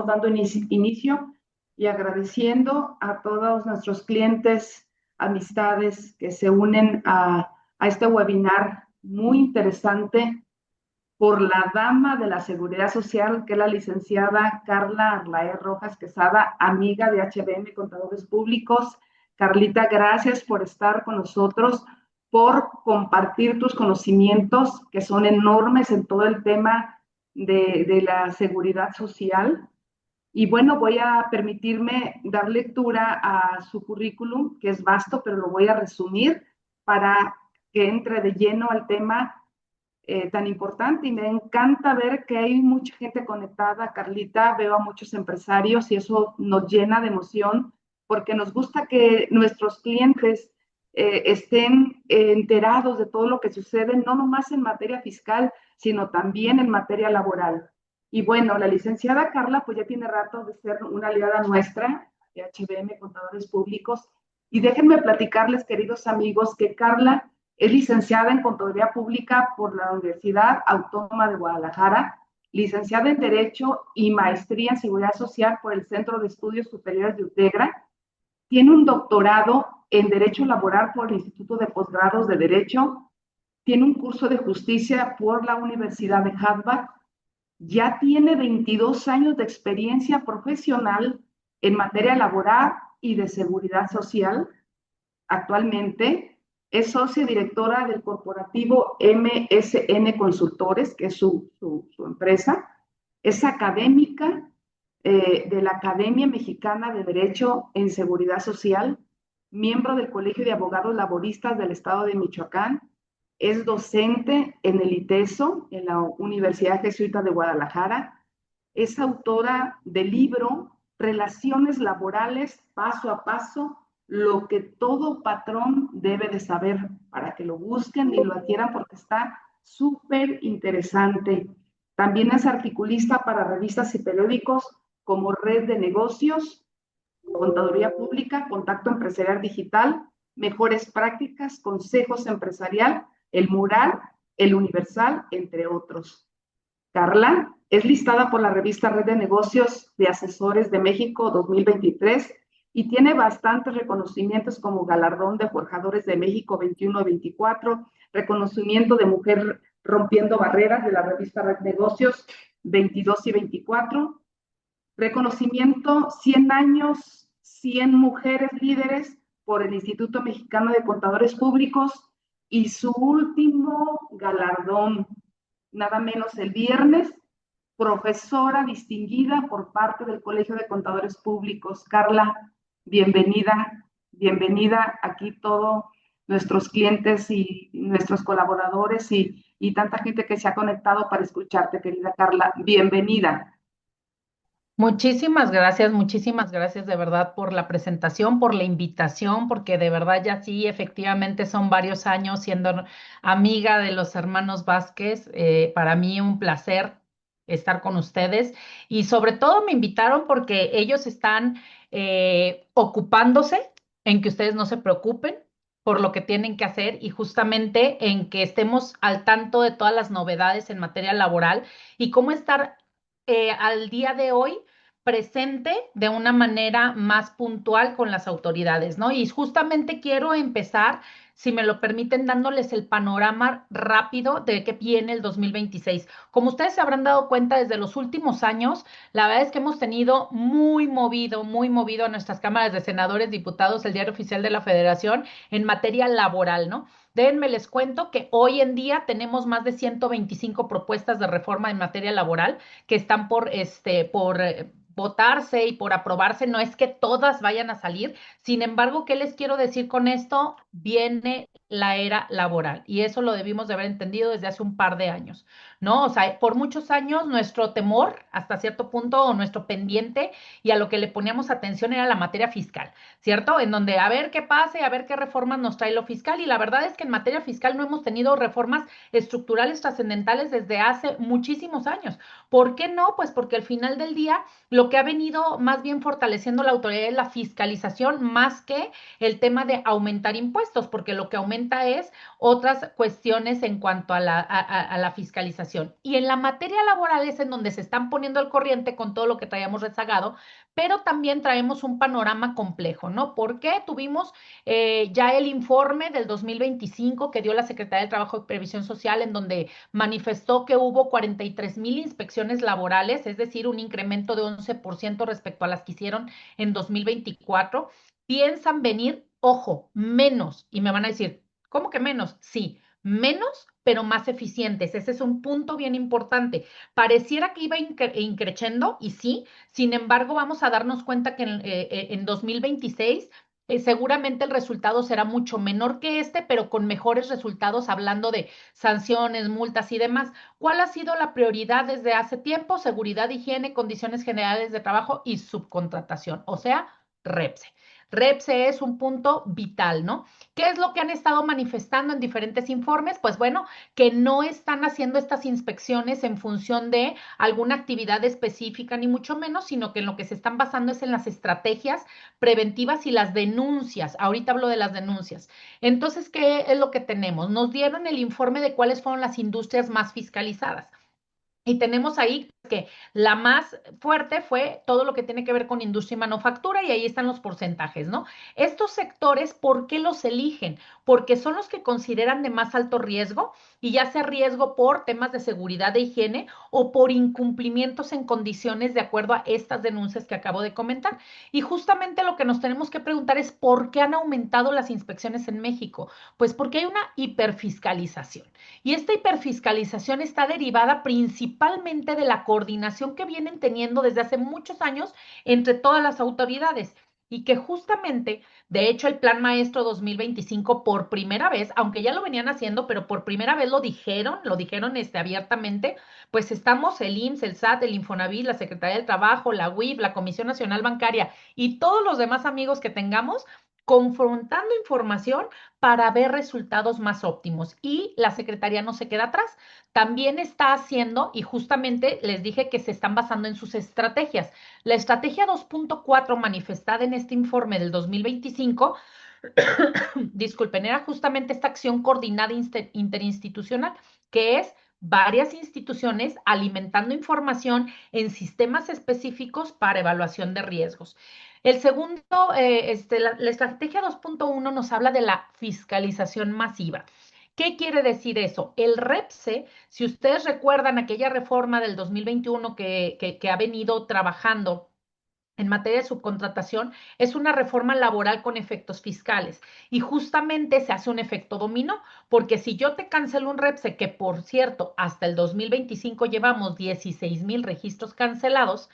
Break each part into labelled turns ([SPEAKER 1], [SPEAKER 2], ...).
[SPEAKER 1] dando inicio y agradeciendo a todos nuestros clientes, amistades que se unen a este webinar muy interesante por la dama de la Seguridad Social, que es la licenciada Carla Arlaez Rojas Quesada, amiga de HBM Contadores Públicos. Carlita, gracias por estar con nosotros, por compartir tus conocimientos, que son enormes en todo el tema de la seguridad social. Y bueno, voy a permitirme dar lectura a su currículum, que es vasto, pero lo voy a resumir para que entre de lleno al tema tan importante. Y me encanta ver que hay mucha gente conectada, Carlita. Veo a muchos empresarios y eso nos llena de emoción porque nos gusta que nuestros clientes estén enterados de todo lo que sucede, no nomás en materia fiscal, sino también en materia laboral. Y bueno, la licenciada Carla, pues ya tiene rato de ser una aliada nuestra de HBM Contadores Públicos. Y déjenme platicarles, queridos amigos, que Carla es licenciada en Contaduría Pública por la Universidad Autónoma de Guadalajara, licenciada en Derecho y maestría en Seguridad Social por el Centro de Estudios Superiores de UTEGRA. Tiene un doctorado en Derecho Laboral por el Instituto de Posgrados de Derecho. Tiene un curso de justicia por la Universidad de Harvard. Ya tiene 22 años de experiencia profesional en materia laboral y de seguridad social. Actualmente es socia directora del corporativo MSN Consultores, que es su empresa. Es académica de la Academia Mexicana de Derecho en Seguridad Social, miembro del Colegio de Abogados Laboristas del Estado de Michoacán. Es docente en el ITESO, en la Universidad Jesuita de Guadalajara. Es autora del libro Relaciones Laborales Paso a Paso, lo que todo patrón debe de saber, para que lo busquen y lo adquieran porque está súper interesante. También es articulista para revistas y periódicos como Red de Negocios, Contaduría Pública, Contacto Empresarial Digital, Mejores Prácticas, Consejos Empresarial, El Mural, El Universal, entre otros. Carla es listada por la revista Red de Negocios de Asesores de México 2023 y tiene bastantes reconocimientos como galardón de Forjadores de México 21-24, reconocimiento de Mujer Rompiendo Barreras de la revista Red de Negocios 22 y 24, reconocimiento 100 años, 100 mujeres líderes por el Instituto Mexicano de Contadores Públicos y su último galardón, nada menos el viernes, profesora distinguida por parte del Colegio de Contadores Públicos. Carla, bienvenida, bienvenida aquí todos nuestros clientes y nuestros colaboradores y tanta gente que se ha conectado para escucharte, querida Carla. Bienvenida.
[SPEAKER 2] Muchísimas gracias de verdad por la presentación, por la invitación, porque de verdad ya sí, efectivamente son varios años siendo amiga de los hermanos Vázquez. Para mí un placer estar con ustedes y sobre todo me invitaron porque ellos están ocupándose en que ustedes no se preocupen por lo que tienen que hacer y justamente en que estemos al tanto de todas las novedades en materia laboral y cómo estar al día de hoy presente de una manera más puntual con las autoridades, ¿no? Y justamente quiero empezar, si me lo permiten, dándoles el panorama rápido de qué viene el 2026. Como ustedes se habrán dado cuenta desde los últimos años, la verdad es que hemos tenido muy movido a nuestras cámaras de senadores, diputados, el Diario Oficial de la Federación en materia laboral, ¿no? Déjenme les cuento que hoy en día tenemos más de 125 propuestas de reforma en materia laboral que están por votarse y por aprobarse. No es que todas vayan a salir. Sin embargo, ¿qué les quiero decir con esto? Viene la era laboral y eso lo debimos de haber entendido desde hace un par de años, ¿no? O sea, por muchos años nuestro temor, hasta cierto punto, o nuestro pendiente y a lo que le poníamos atención era la materia fiscal, ¿cierto? En donde a ver qué pasa y a ver qué reformas nos trae lo fiscal. Y la verdad es que en materia fiscal no hemos tenido reformas estructurales trascendentales desde hace muchísimos años. ¿Por qué no? Pues porque al final del día lo que ha venido más bien fortaleciendo la autoridad es la fiscalización más que el tema de aumentar impuestos, porque lo que aumenta incrementa es otras cuestiones en cuanto a a la fiscalización. Y en la materia laboral es en donde se están poniendo al corriente con todo lo que traíamos rezagado, pero también traemos un panorama complejo, ¿no? Porque tuvimos ya el informe del 2025 que dio la Secretaría del Trabajo y Previsión Social, en donde manifestó que hubo 43,000 inspecciones laborales, es decir, un incremento de 11% respecto a las que hicieron en 2024. Piensan venir, ojo, menos, y me van a decir, ¿cómo que menos? Sí, menos, pero más eficientes. Ese es un punto bien importante. Pareciera que iba increciendo, y sí, sin embargo, vamos a darnos cuenta que en 2026 seguramente el resultado será mucho menor que este, pero con mejores resultados, hablando de sanciones, multas y demás. ¿Cuál ha sido la prioridad desde hace tiempo? Seguridad, higiene, condiciones generales de trabajo y subcontratación, o sea, REPSE. REPSE es un punto vital, ¿no? ¿Qué es lo que han estado manifestando en diferentes informes? Pues bueno, que no están haciendo estas inspecciones en función de alguna actividad específica, ni mucho menos, sino que en lo que se están basando es en las estrategias preventivas y las denuncias. Ahorita hablo de las denuncias. Entonces, ¿qué es lo que tenemos? Nos dieron el informe de cuáles fueron las industrias más fiscalizadas. Y tenemos ahí que la más fuerte fue todo lo que tiene que ver con industria y manufactura, y ahí están los porcentajes, ¿no? Estos sectores, ¿por qué los eligen? Porque son los que consideran de más alto riesgo, y ya sea riesgo por temas de seguridad e higiene o por incumplimientos en condiciones de acuerdo a estas denuncias que acabo de comentar. Y justamente lo que nos tenemos que preguntar es ¿por qué han aumentado las inspecciones en México? Pues porque hay una hiperfiscalización. Y esta hiperfiscalización está derivada principalmente de la coordinación que vienen teniendo desde hace muchos años entre todas las autoridades, y que justamente, de hecho, el Plan Maestro 2025 por primera vez, aunque ya lo venían haciendo, pero por primera vez lo dijeron abiertamente, pues estamos el IMSS, el SAT, el Infonavit, la Secretaría del Trabajo, la UIF, la Comisión Nacional Bancaria y todos los demás amigos que tengamos confrontando información para ver resultados más óptimos. Y la Secretaría no se queda atrás. También está haciendo, y justamente les dije que se están basando en sus estrategias. La estrategia 2.4 manifestada en este informe del 2025, disculpen, era justamente esta acción coordinada interinstitucional, que es varias instituciones alimentando información en sistemas específicos para evaluación de riesgos. El segundo, la estrategia 2.1 nos habla de la fiscalización masiva. ¿Qué quiere decir eso? El REPSE, si ustedes recuerdan aquella reforma del 2021 que ha venido trabajando en materia de subcontratación, es una reforma laboral con efectos fiscales, y justamente se hace un efecto dominó, porque si yo te cancelo un REPSE, que por cierto, hasta el 2025 llevamos 16,000 registros cancelados.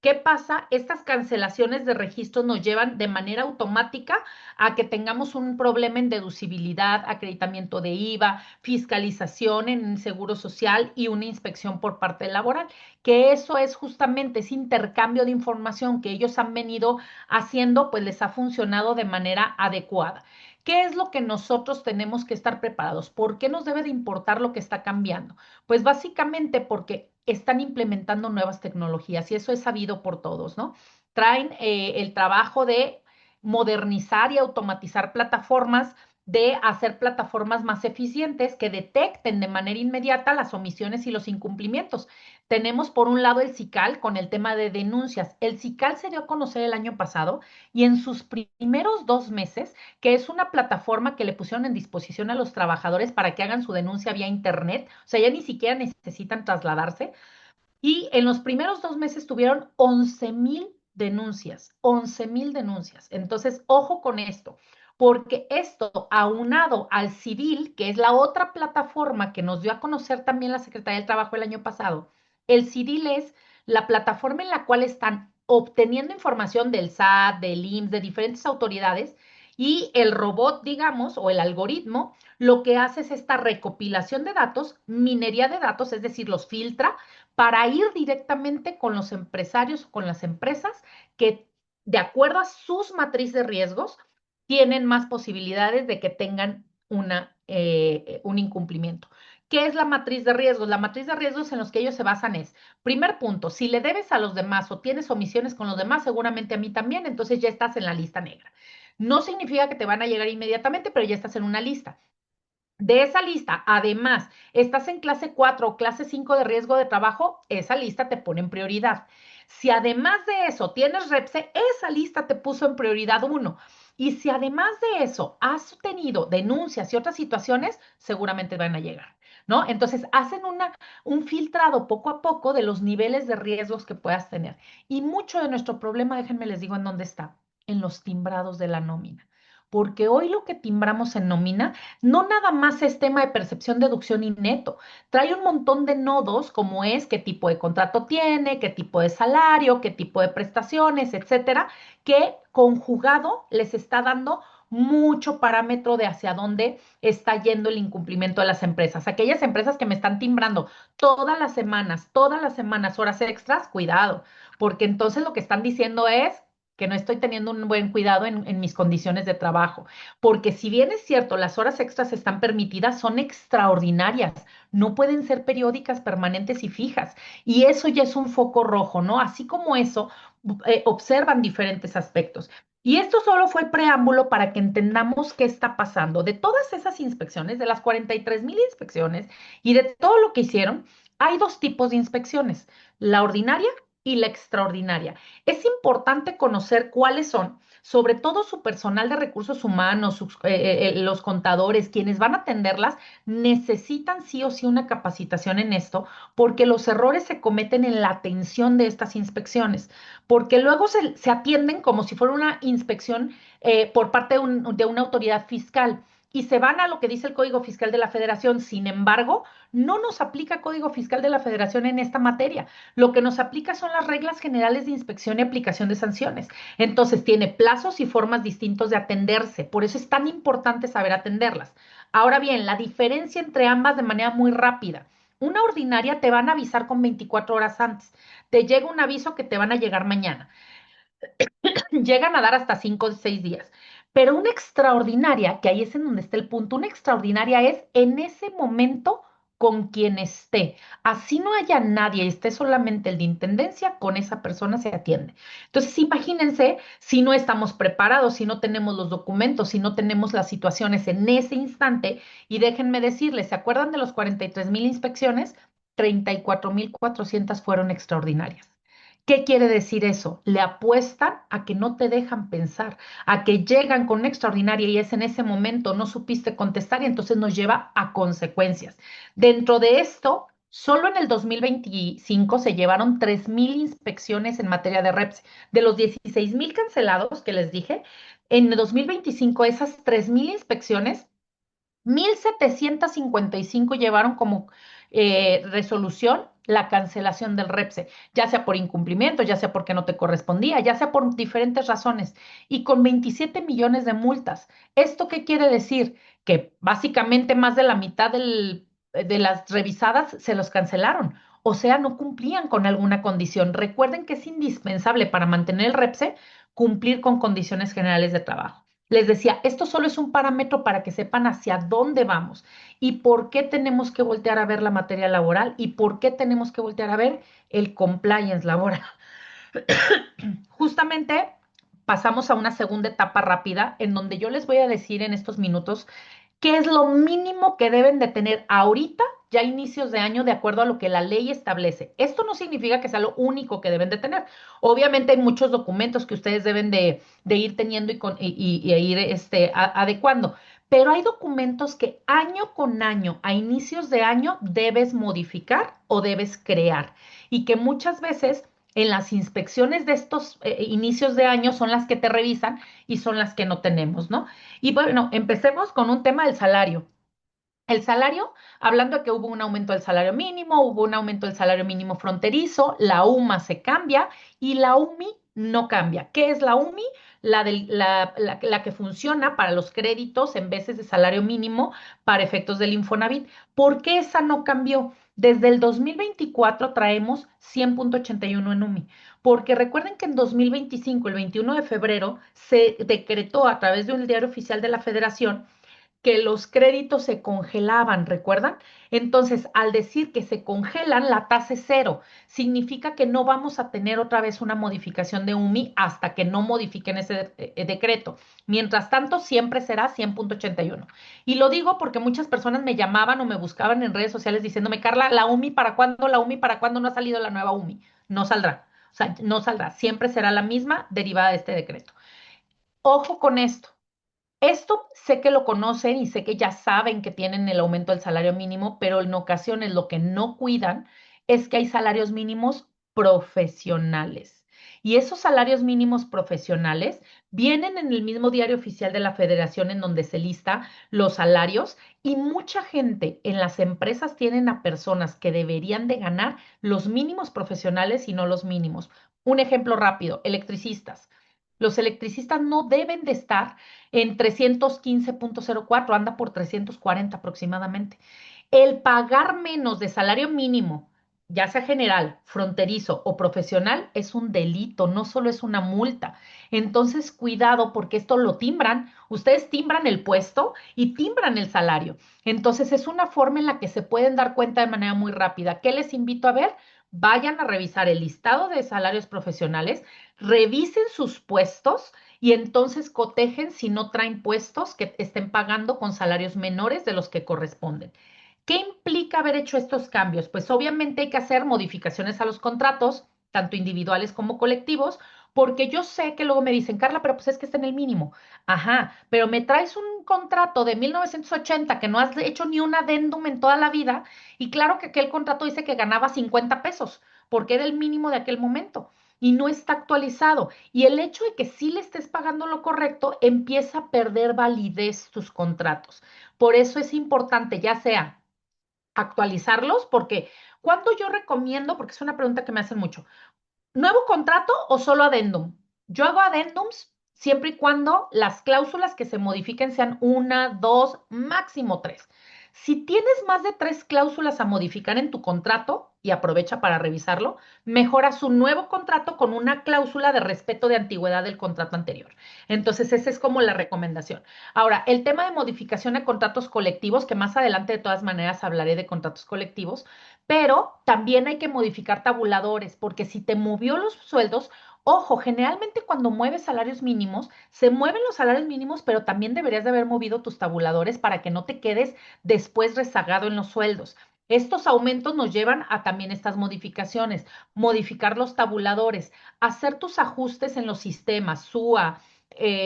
[SPEAKER 2] ¿Qué pasa? Estas cancelaciones de registros nos llevan de manera automática a que tengamos un problema en deducibilidad, acreditamiento de IVA, fiscalización en seguro social y una inspección por parte laboral, que eso es justamente ese intercambio de información que ellos han venido haciendo, pues les ha funcionado de manera adecuada. ¿Qué es lo que nosotros tenemos que estar preparados? ¿Por qué nos debe de importar lo que está cambiando? Pues básicamente porque están implementando nuevas tecnologías, y eso es sabido por todos, ¿no? Traen el trabajo de modernizar y automatizar plataformas, de hacer plataformas más eficientes que detecten de manera inmediata las omisiones y los incumplimientos. Tenemos por un lado el SICAL con el tema de denuncias. El SICAL se dio a conocer el año pasado, y en sus primeros 2 meses, que es una plataforma que le pusieron en disposición a los trabajadores para que hagan su denuncia vía internet, o sea, ya ni siquiera necesitan trasladarse, y en los primeros 2 meses tuvieron 11,000 denuncias, 11,000 denuncias. Entonces, ojo con esto, porque esto aunado al Civil, que es la otra plataforma que nos dio a conocer también la Secretaría del Trabajo el año pasado, el Civil es la plataforma en la cual están obteniendo información del SAT, del IMSS, de diferentes autoridades, y el robot, digamos, o el algoritmo, lo que hace es esta recopilación de datos, minería de datos, es decir, los filtra para ir directamente con los empresarios o con las empresas que, de acuerdo a sus matrices de riesgos, tienen más posibilidades de que tengan un incumplimiento. ¿Qué es la matriz de riesgos? La matriz de riesgos en los que ellos se basan es, primer punto, si le debes a los demás o tienes omisiones con los demás, seguramente a mí también, entonces ya estás en la lista negra. No significa que te van a llegar inmediatamente, pero ya estás en una lista. De esa lista, además, estás en clase 4 o clase 5 de riesgo de trabajo, esa lista te pone en prioridad. Si además de eso tienes REPSE, esa lista te puso en prioridad 1. Y si además de eso has tenido denuncias y otras situaciones, seguramente van a llegar, ¿no? Entonces, hacen un filtrado poco a poco de los niveles de riesgos que puedas tener. Y mucho de nuestro problema, déjenme les digo en dónde está, en los timbrados de la nómina. Porque hoy lo que timbramos en nómina no nada más es tema de percepción, deducción y neto. Trae un montón de nodos, como es qué tipo de contrato tiene, qué tipo de salario, qué tipo de prestaciones, etcétera, que conjugado les está dando mucho parámetro de hacia dónde está yendo el incumplimiento de las empresas. Aquellas empresas que me están timbrando todas las semanas horas extras, cuidado, porque entonces lo que están diciendo es que no estoy teniendo un buen cuidado en mis condiciones de trabajo. Porque si bien es cierto, las horas extras están permitidas, son extraordinarias, no pueden ser periódicas, permanentes y fijas. Y eso ya es un foco rojo, ¿no? Así como eso, observan diferentes aspectos. Y esto solo fue el preámbulo para que entendamos qué está pasando. De todas esas inspecciones, de las 43,000 inspecciones y de todo lo que hicieron, hay dos tipos de inspecciones, la ordinaria y la extraordinaria. Es importante conocer cuáles son, sobre todo su personal de recursos humanos, los contadores, quienes van a atenderlas, necesitan sí o sí una capacitación en esto, porque los errores se cometen en la atención de estas inspecciones, porque luego se atienden como si fuera una inspección por parte de una autoridad fiscal. Y se van a lo que dice el Código Fiscal de la Federación. Sin embargo, no nos aplica Código Fiscal de la Federación en esta materia. Lo que nos aplica son las reglas generales de inspección y aplicación de sanciones. Entonces, tiene plazos y formas distintos de atenderse. Por eso es tan importante saber atenderlas. Ahora bien, la diferencia entre ambas de manera muy rápida. Una ordinaria te van a avisar con 24 horas antes. Te llega un aviso que te van a llegar mañana. Llegan a dar hasta 5 o 6 días. Pero una extraordinaria, que ahí es en donde está el punto, una extraordinaria es en ese momento con quien esté. Así no haya nadie, esté solamente el de intendencia, con esa persona se atiende. Entonces, imagínense si no estamos preparados, si no tenemos los documentos, si no tenemos las situaciones en ese instante. Y déjenme decirles, ¿se acuerdan de los 43,000 inspecciones? 34,400 fueron extraordinarias. ¿Qué quiere decir eso? Le apuestan a que no te dejan pensar, a que llegan con una extraordinaria y es en ese momento no supiste contestar y entonces nos lleva a consecuencias. Dentro de esto, solo en el 2025 se llevaron 3,000 inspecciones en materia de REPS. De los 16,000 cancelados que les dije, en el 2025 esas 3,000 inspecciones 1,755 llevaron como resolución la cancelación del REPSE, ya sea por incumplimiento, ya sea porque no te correspondía, ya sea por diferentes razones, y con 27 millones de multas. ¿Esto qué quiere decir? Que básicamente más de la mitad de las revisadas se los cancelaron, o sea, no cumplían con alguna condición. Recuerden que es indispensable para mantener el REPSE cumplir con condiciones generales de trabajo. Les decía, esto solo es un parámetro para que sepan hacia dónde vamos y por qué tenemos que voltear a ver la materia laboral y por qué tenemos que voltear a ver el compliance laboral. Justamente pasamos a una segunda etapa rápida en donde yo les voy a decir en estos minutos qué es lo mínimo que deben de tener ahorita, ya a inicios de año, de acuerdo a lo que la ley establece. Esto no significa que sea lo único que deben de tener. Obviamente hay muchos documentos que ustedes deben de ir teniendo y ir adecuando, pero hay documentos que año con año, a inicios de año, debes modificar o debes crear y que muchas veces en las inspecciones de estos inicios de año son las que te revisan y son las que no tenemos, ¿no? Y bueno, empecemos con un tema del salario. El salario, hablando de que hubo un aumento del salario mínimo, hubo un aumento del salario mínimo fronterizo, la UMA se cambia y la UMI no cambia. ¿Qué es la UMI? La que funciona para los créditos en veces de salario mínimo para efectos del Infonavit. ¿Por qué esa no cambió? Desde el 2024 traemos 100,81 en UMI, porque recuerden que en 2025, el 21 de febrero, se decretó a través de un diario oficial de la Federación que los créditos se congelaban, ¿recuerdan? Entonces, al decir que se congelan, la tasa es cero. Significa que no vamos a tener otra vez una modificación de UMI hasta que no modifiquen ese decreto. Mientras tanto, siempre será 100.81. Y lo digo porque muchas personas me llamaban o me buscaban en redes sociales diciéndome, Carla, ¿la UMI para cuándo? ¿La UMI para cuándo? No ha salido la nueva UMI. No saldrá. O sea, no saldrá. Siempre será la misma derivada de este decreto. Ojo con esto. Esto sé que lo conocen y sé que ya saben que tienen el aumento del salario mínimo, pero en ocasiones lo que no cuidan es que hay salarios mínimos profesionales. Y esos salarios mínimos profesionales vienen en el mismo diario oficial de la Federación en donde se lista los salarios y mucha gente en las empresas tienen a personas que deberían de ganar los mínimos profesionales y no los mínimos. Un ejemplo rápido, electricistas. Los electricistas no deben de estar en 315.04, anda por 340 aproximadamente. El pagar menos de salario mínimo, ya sea general, fronterizo o profesional, es un delito, no solo es una multa. Entonces, cuidado porque esto lo timbran. Ustedes timbran el puesto y timbran el salario. Entonces, es una forma en la que se pueden dar cuenta de manera muy rápida. ¿Qué les invito a ver? Vayan a revisar el listado de salarios profesionales, revisen sus puestos y entonces cotejen si no traen puestos que estén pagando con salarios menores de los que corresponden. ¿Qué implica haber hecho estos cambios? Pues obviamente hay que hacer modificaciones a los contratos, tanto individuales como colectivos, porque yo sé que luego me dicen, Carla, pero pues es que está en el mínimo. Ajá, pero me traes un contrato de 1980 que no has hecho ni un adendum en toda la vida y claro que aquel contrato dice que ganaba 50 pesos, porque era el mínimo de aquel momento y no está actualizado. Y el hecho de que sí le estés pagando lo correcto empieza a perder validez tus contratos. Por eso es importante, ya sea actualizarlos, porque cuando yo recomiendo, porque es una pregunta que me hacen mucho, ¿nuevo contrato o solo adendum? Yo hago adendums siempre y cuando las cláusulas que se modifiquen sean una, dos, máximo tres. Si tienes más de tres cláusulas a modificar en tu contrato, y aprovecha para revisarlo, mejora su nuevo contrato con una cláusula de respeto de antigüedad del contrato anterior. Entonces, esa es como la recomendación. Ahora, el tema de modificación a contratos colectivos, que más adelante de todas maneras hablaré de contratos colectivos, pero también hay que modificar tabuladores, porque si te movió los sueldos, ojo, generalmente cuando mueves salarios mínimos, se mueven los salarios mínimos, pero también deberías de haber movido tus tabuladores para que no te quedes después rezagado en los sueldos. Estos aumentos nos llevan a también estas modificaciones, modificar los tabuladores, hacer tus ajustes en los sistemas, SUA,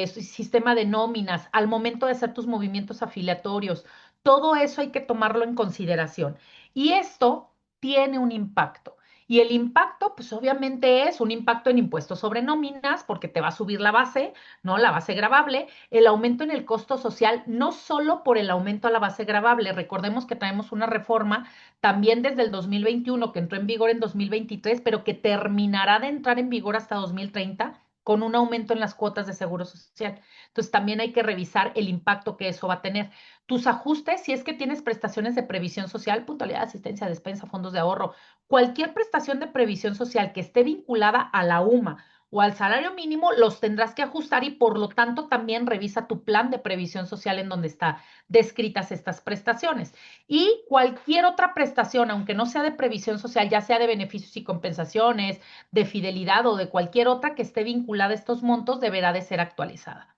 [SPEAKER 2] sistema de nóminas, al momento de hacer tus movimientos afiliatorios. Todo eso hay que tomarlo en consideración. Y esto tiene un impacto. Y el impacto, pues obviamente es un impacto en impuestos sobre nóminas, porque te va a subir la base, ¿no? La base gravable, el aumento en el costo social, no solo por el aumento a la base gravable, recordemos que traemos una reforma también desde el 2021 que entró en vigor en 2023, pero que terminará de entrar en vigor hasta 2030 con un aumento en las cuotas de seguro social. Entonces también hay que revisar el impacto que eso va a tener. Tus ajustes, si es que tienes prestaciones de previsión social, puntualidad, asistencia, despensa, fondos de ahorro, cualquier prestación de previsión social que esté vinculada a la UMA o al salario mínimo, los tendrás que ajustar y por lo tanto también revisa tu plan de previsión social en donde están descritas estas prestaciones. Y cualquier otra prestación, aunque no sea de previsión social, ya sea de beneficios y compensaciones, de fidelidad o de cualquier otra que esté vinculada a estos montos, deberá de ser actualizada.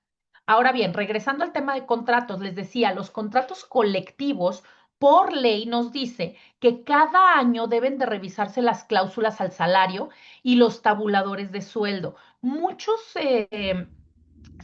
[SPEAKER 2] Ahora bien, regresando al tema de contratos, les decía, los contratos colectivos por ley nos dice que cada año deben de revisarse las cláusulas al salario y los tabuladores de sueldo. Muchos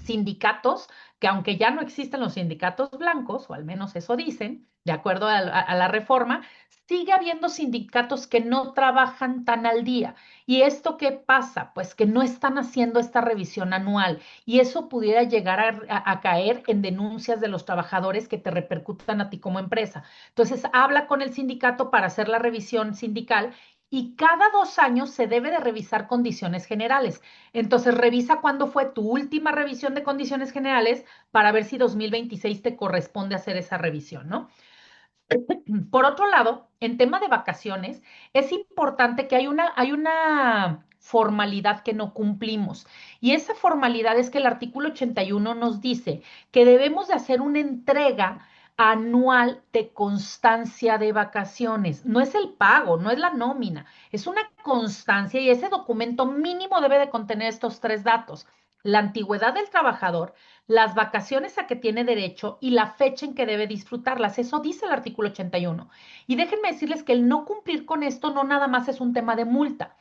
[SPEAKER 2] sindicatos, que aunque ya no existen los sindicatos blancos, o al menos eso dicen, de acuerdo a la reforma, sigue habiendo sindicatos que no trabajan tan al día. ¿Y esto qué pasa? Pues que no están haciendo esta revisión anual y eso pudiera llegar a caer en denuncias de los trabajadores que te repercutan a ti como empresa. Entonces, habla con el sindicato para hacer la revisión sindical y cada 2 años se debe de revisar condiciones generales. Entonces, revisa cuándo fue tu última revisión de condiciones generales para ver si 2026 te corresponde hacer esa revisión, ¿no? Por otro lado, en tema de vacaciones, es importante que hay una formalidad que no cumplimos. Y esa formalidad es que el artículo 81 nos dice que debemos de hacer una entrega anual de constancia de vacaciones. No es el pago, no es la nómina, es una constancia y ese documento mínimo debe de contener estos tres datos: la antigüedad del trabajador, las vacaciones a que tiene derecho y la fecha en que debe disfrutarlas. Eso dice el artículo 81. Y déjenme decirles que el no cumplir con esto no nada más es un tema de multa.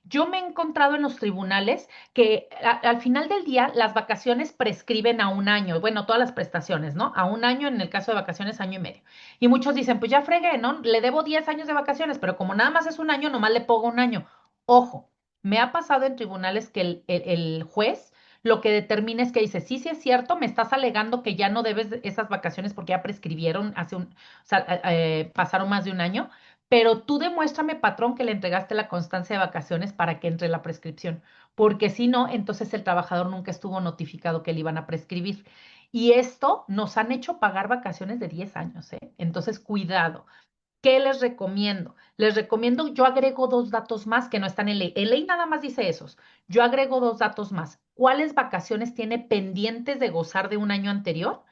[SPEAKER 2] Yo me he encontrado en los tribunales que al final del día las vacaciones prescriben a un año, bueno, todas las prestaciones, ¿no? A un año, en el caso de vacaciones, año y medio. Y muchos dicen, pues ya fregué, ¿no? Le debo 10 años de vacaciones, pero como nada más es un año, nomás le pongo un año. Ojo, me ha pasado en tribunales que el juez lo que determina es que dice, sí, sí es cierto, me estás alegando que ya no debes esas vacaciones porque ya prescribieron o sea, pasaron más de un año, pero tú demuéstrame, patrón, que le entregaste la constancia de vacaciones para que entre la prescripción, porque si no, entonces el trabajador nunca estuvo notificado que le iban a prescribir. Y esto nos han hecho pagar vacaciones de 10 años, ¿eh? Entonces, cuidado. ¿Qué les recomiendo? Les recomiendo, yo agrego dos datos más que no están en ley. En ley nada más dice esos. Yo agrego dos datos más. ¿Cuáles vacaciones tiene pendientes de gozar de un año anterior?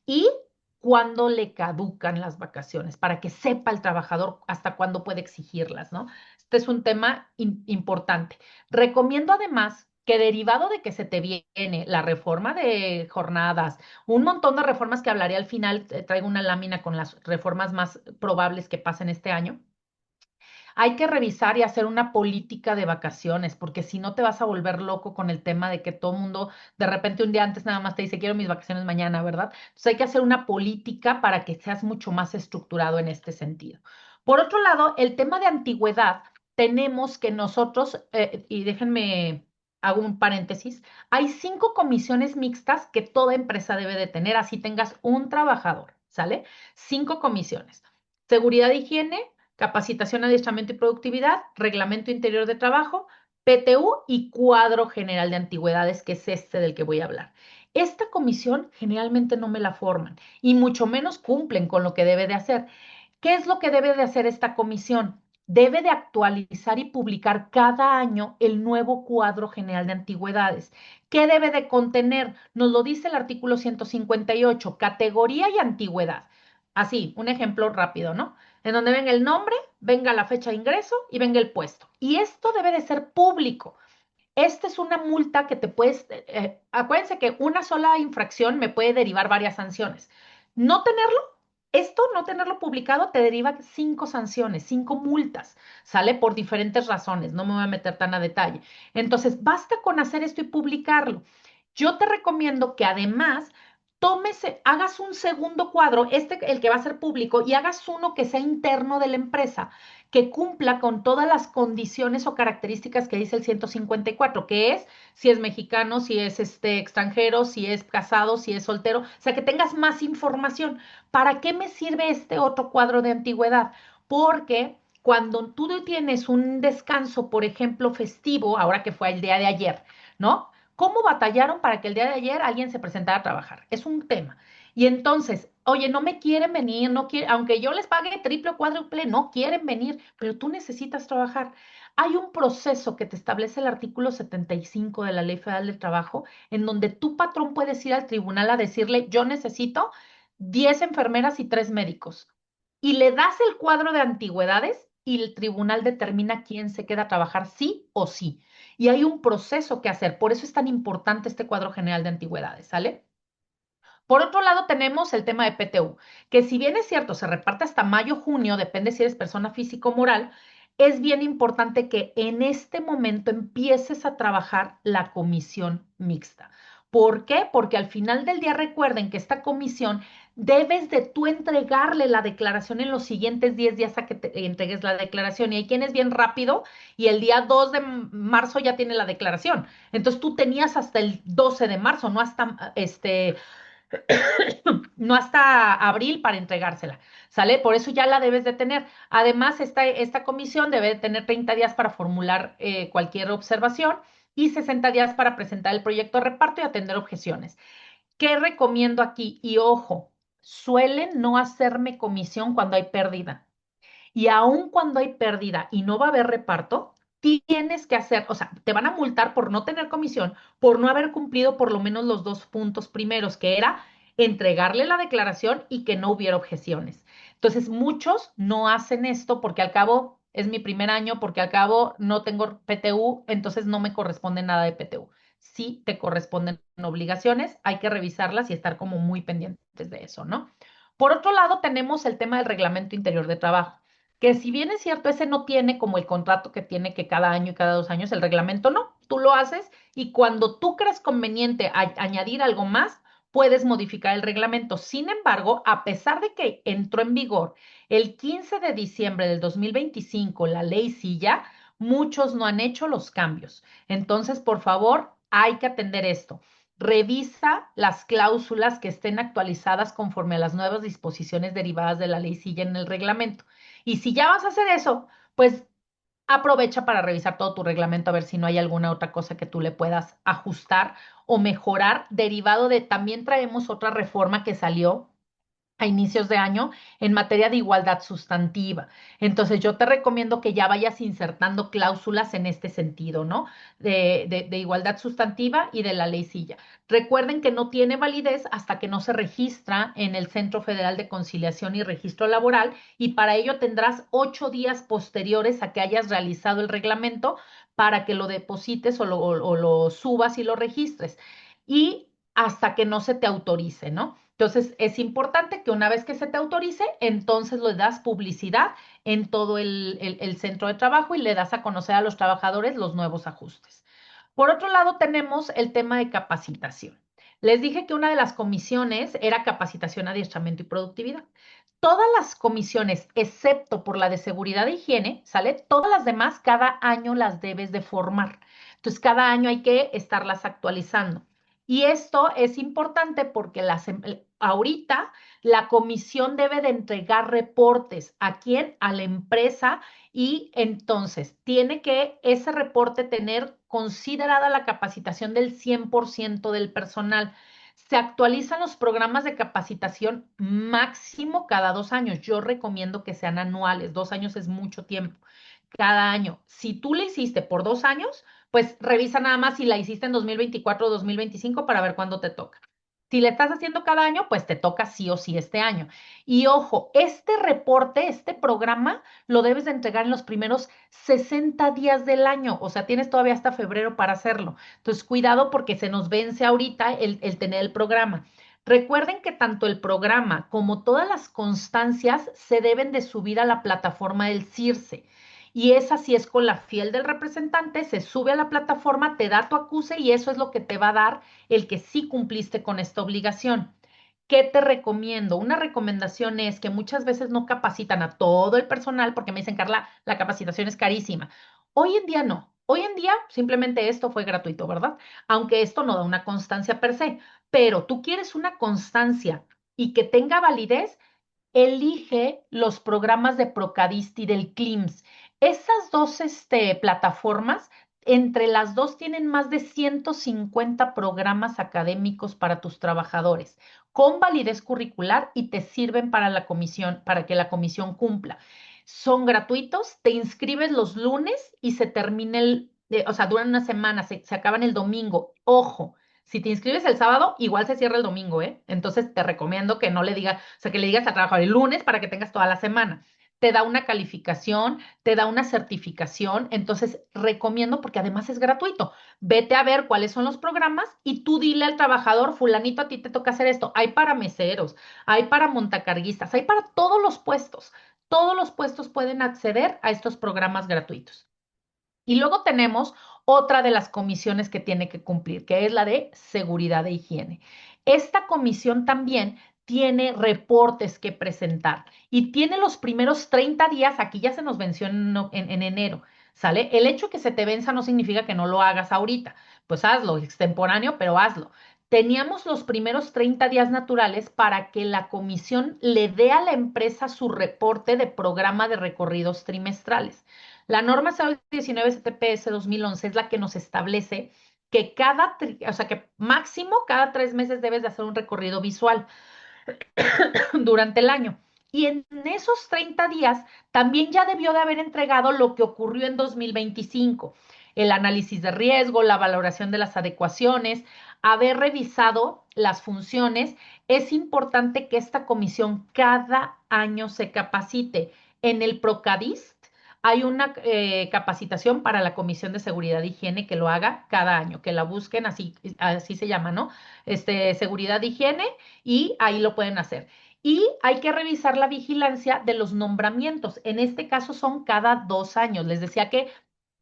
[SPEAKER 2] Y cuándo le caducan las vacaciones, para que sepa el trabajador hasta cuándo puede exigirlas, ¿no? Este es un tema importante. Recomiendo además que, derivado de que se te viene la reforma de jornadas, un montón de reformas que hablaré al final, traigo una lámina con las reformas más probables que pasen este año. Hay que revisar y hacer una política de vacaciones, porque si no te vas a volver loco con el tema de que todo el mundo de repente un día antes nada más te dice, quiero mis vacaciones mañana, ¿verdad? Entonces hay que hacer una política para que seas mucho más estructurado en este sentido. Por otro lado, el tema de antigüedad, tenemos que nosotros, y déjenme, hago un paréntesis, hay 5 comisiones mixtas que toda empresa debe de tener, así tengas un trabajador, ¿sale? 5 comisiones. Seguridad e higiene, capacitación, adiestramiento y productividad, reglamento interior de trabajo, PTU y cuadro general de antigüedades, que es este del que voy a hablar. Esta comisión generalmente no me la forman y mucho menos cumplen con lo que debe de hacer. ¿Qué es lo que debe de hacer esta comisión? Debe de actualizar y publicar cada año el nuevo cuadro general de antigüedades. ¿Qué debe de contener? Nos lo dice el artículo 158, categoría y antigüedad. Así, un ejemplo rápido, ¿no? En donde venga el nombre, venga la fecha de ingreso y venga el puesto. Y esto debe de ser público. Esta es una multa que te puedes, acuérdense que una sola infracción me puede derivar varias sanciones. No tenerlo, no tenerlo publicado te deriva 5 sanciones, 5 multas, ¿sale? Por diferentes razones, no me voy a meter tan a detalle. Entonces, basta con hacer esto y publicarlo. Yo te recomiendo que además hagas un segundo cuadro, el que va a ser público, y hagas uno que sea interno de la empresa, que cumpla con todas las condiciones o características que dice el 154, que es si es mexicano, si es extranjero, si es casado, si es soltero, o sea, que tengas más información. ¿Para qué me sirve este otro cuadro de antigüedad? Porque cuando tú tienes un descanso, por ejemplo, festivo, ahora que fue el día de ayer, ¿no? ¿Cómo batallaron para que el día de ayer alguien se presentara a trabajar? Es un tema. Y entonces, oye, no me quieren venir, no quieren, aunque yo les pague triple o cuádruple, no quieren venir, pero tú necesitas trabajar. Hay un proceso que te establece el artículo 75 de la Ley Federal del Trabajo, en donde tu patrón puedes ir al tribunal a decirle, yo necesito 10 enfermeras y 3 médicos. Y le das el cuadro de antigüedades y el tribunal determina quién se queda a trabajar, sí o sí. Y hay un proceso que hacer. Por eso es tan importante este cuadro general de antigüedades, ¿sale? Por otro lado, tenemos el tema de PTU, que si bien es cierto, se reparte hasta mayo, junio, depende si eres persona física o moral, es bien importante que en este momento empieces a trabajar la comisión mixta. ¿Por qué? Porque al final del día recuerden que esta comisión debes de tú entregarle la declaración en los siguientes 10 días a que te entregues la declaración. Y hay quien es bien rápido y el día 2 de marzo ya tiene la declaración. Entonces tú tenías hasta el 12 de marzo, no hasta no hasta abril para entregársela, ¿sale? Por eso ya la debes de tener. Además, esta comisión debe de tener 30 días para formular cualquier observación y 60 días para presentar el proyecto de reparto y atender objeciones. ¿Qué recomiendo aquí? Y ojo, suelen no hacerme comisión cuando hay pérdida. Y aun cuando hay pérdida y no va a haber reparto, tienes que hacer, o sea, te van a multar por no tener comisión, por no haber cumplido por lo menos los 2 puntos primeros, que era entregarle la declaración y que no hubiera objeciones. Entonces, muchos no hacen esto porque al cabo es mi primer año, porque al cabo no tengo PTU, entonces no me corresponde nada de PTU. Sí te corresponden obligaciones, hay que revisarlas y estar como muy pendientes de eso, ¿no? Por otro lado, tenemos el tema del reglamento interior de trabajo, que si bien es cierto, ese no tiene como el contrato que tiene que cada año y cada 2 años, el reglamento no, tú lo haces y cuando tú crees conveniente añadir algo más, puedes modificar el reglamento. Sin embargo, a pesar de que entró en vigor el 15 de diciembre del 2025 la ley Silla, muchos no han hecho los cambios. Entonces, por favor, hay que atender esto. Revisa las cláusulas que estén actualizadas conforme a las nuevas disposiciones derivadas de la ley Silla en el reglamento. Y si ya vas a hacer eso, pues aprovecha para revisar todo tu reglamento a ver si no hay alguna otra cosa que tú le puedas ajustar o mejorar. Derivado de, también traemos otra reforma que salió a inicios de año en materia de igualdad sustantiva. Entonces, yo te recomiendo que ya vayas insertando cláusulas en este sentido, ¿no? De igualdad sustantiva y de la ley Silla. Recuerden que no tiene validez hasta que no se registra en el Centro Federal de Conciliación y Registro Laboral y para ello tendrás 8 días posteriores a que hayas realizado el reglamento para que lo deposites o lo subas y lo registres. Y hasta que no se te autorice, ¿no? Entonces, es importante que una vez que se te autorice, entonces le das publicidad en todo el centro de trabajo y le das a conocer a los trabajadores los nuevos ajustes. Por otro lado, tenemos el tema de capacitación. Les dije que una de las comisiones era capacitación, adiestramiento y productividad. Todas las comisiones, excepto por la de seguridad e higiene, ¿sale? Todas las demás, cada año las debes de formar. Entonces, cada año hay que estarlas actualizando. Y esto es importante porque ahorita la comisión debe de entregar reportes. ¿A quién? A la empresa y entonces tiene que ese reporte tener considerada la capacitación del 100% del personal. Se actualizan los programas de capacitación máximo cada 2 años. Yo recomiendo que sean anuales. 2 años es mucho tiempo. Cada año. Si tú le hiciste por 2 años, pues revisa nada más si la hiciste en 2024 o 2025 para ver cuándo te toca. Si le estás haciendo cada año, pues te toca sí o sí este año. Y ojo, este reporte, este programa, lo debes de entregar en los primeros 60 días del año. O sea, tienes todavía hasta febrero para hacerlo. Entonces, cuidado porque se nos vence ahorita el tener el programa. Recuerden que tanto el programa como todas las constancias se deben de subir a la plataforma del CIRSE. Y esa sí es con la fiel del representante, se sube a la plataforma, te da tu acuse y eso es lo que te va a dar el que sí cumpliste con esta obligación. ¿Qué te recomiendo? Una recomendación es que muchas veces no capacitan a todo el personal porque me dicen, Carla, la capacitación es carísima. Hoy en día no. Hoy en día simplemente esto fue gratuito, ¿verdad? Aunque esto no da una constancia per se, pero tú quieres una constancia y que tenga validez, elige los programas de Procadist y del CLIMS. Esas dos plataformas, entre las dos tienen más de 150 programas académicos para tus trabajadores, con validez curricular y te sirven para la comisión, para que la comisión cumpla. Son gratuitos, te inscribes los lunes y se termina o sea, duran una semana, se acaban el domingo. Ojo, si te inscribes el sábado, igual se cierra el domingo, ¿eh? Entonces te recomiendo que no le digas, o sea, que le digas a trabajar el lunes para que tengas toda la semana. Te da una calificación, te da una certificación, entonces recomiendo porque además es gratuito. Vete a ver cuáles son los programas y tú dile al trabajador, fulanito, a ti te toca hacer esto. Hay para meseros, hay para montacarguistas, hay para todos los puestos. Todos los puestos pueden acceder a estos programas gratuitos. Y luego tenemos otra de las comisiones que tiene que cumplir, que es la de seguridad e higiene. Esta comisión también tiene reportes que presentar y tiene los primeros 30 días, aquí ya se nos venció en enero, ¿sale? El hecho de que se te venza no significa que no lo hagas ahorita, pues hazlo, extemporáneo, pero hazlo. Teníamos los primeros 30 días naturales para que la comisión le dé a la empresa su reporte de programa de recorridos trimestrales. La norma SAO 19 CTPS 2011 es la que nos establece que o sea, que máximo cada 3 meses debes de hacer un recorrido visual durante el año. Y en esos 30 días también ya debió de haber entregado lo que ocurrió en 2025. el análisis de riesgo, la valoración de las adecuaciones, haber revisado las funciones. Es importante que esta comisión cada año se capacite. En el Procadist hay una capacitación para la Comisión de Seguridad e Higiene que lo haga cada año, que la busquen, así se llama, ¿no? Seguridad e Higiene, y ahí lo pueden hacer. Y hay que revisar la vigilancia de los nombramientos. En este caso son cada 2 años. Les decía que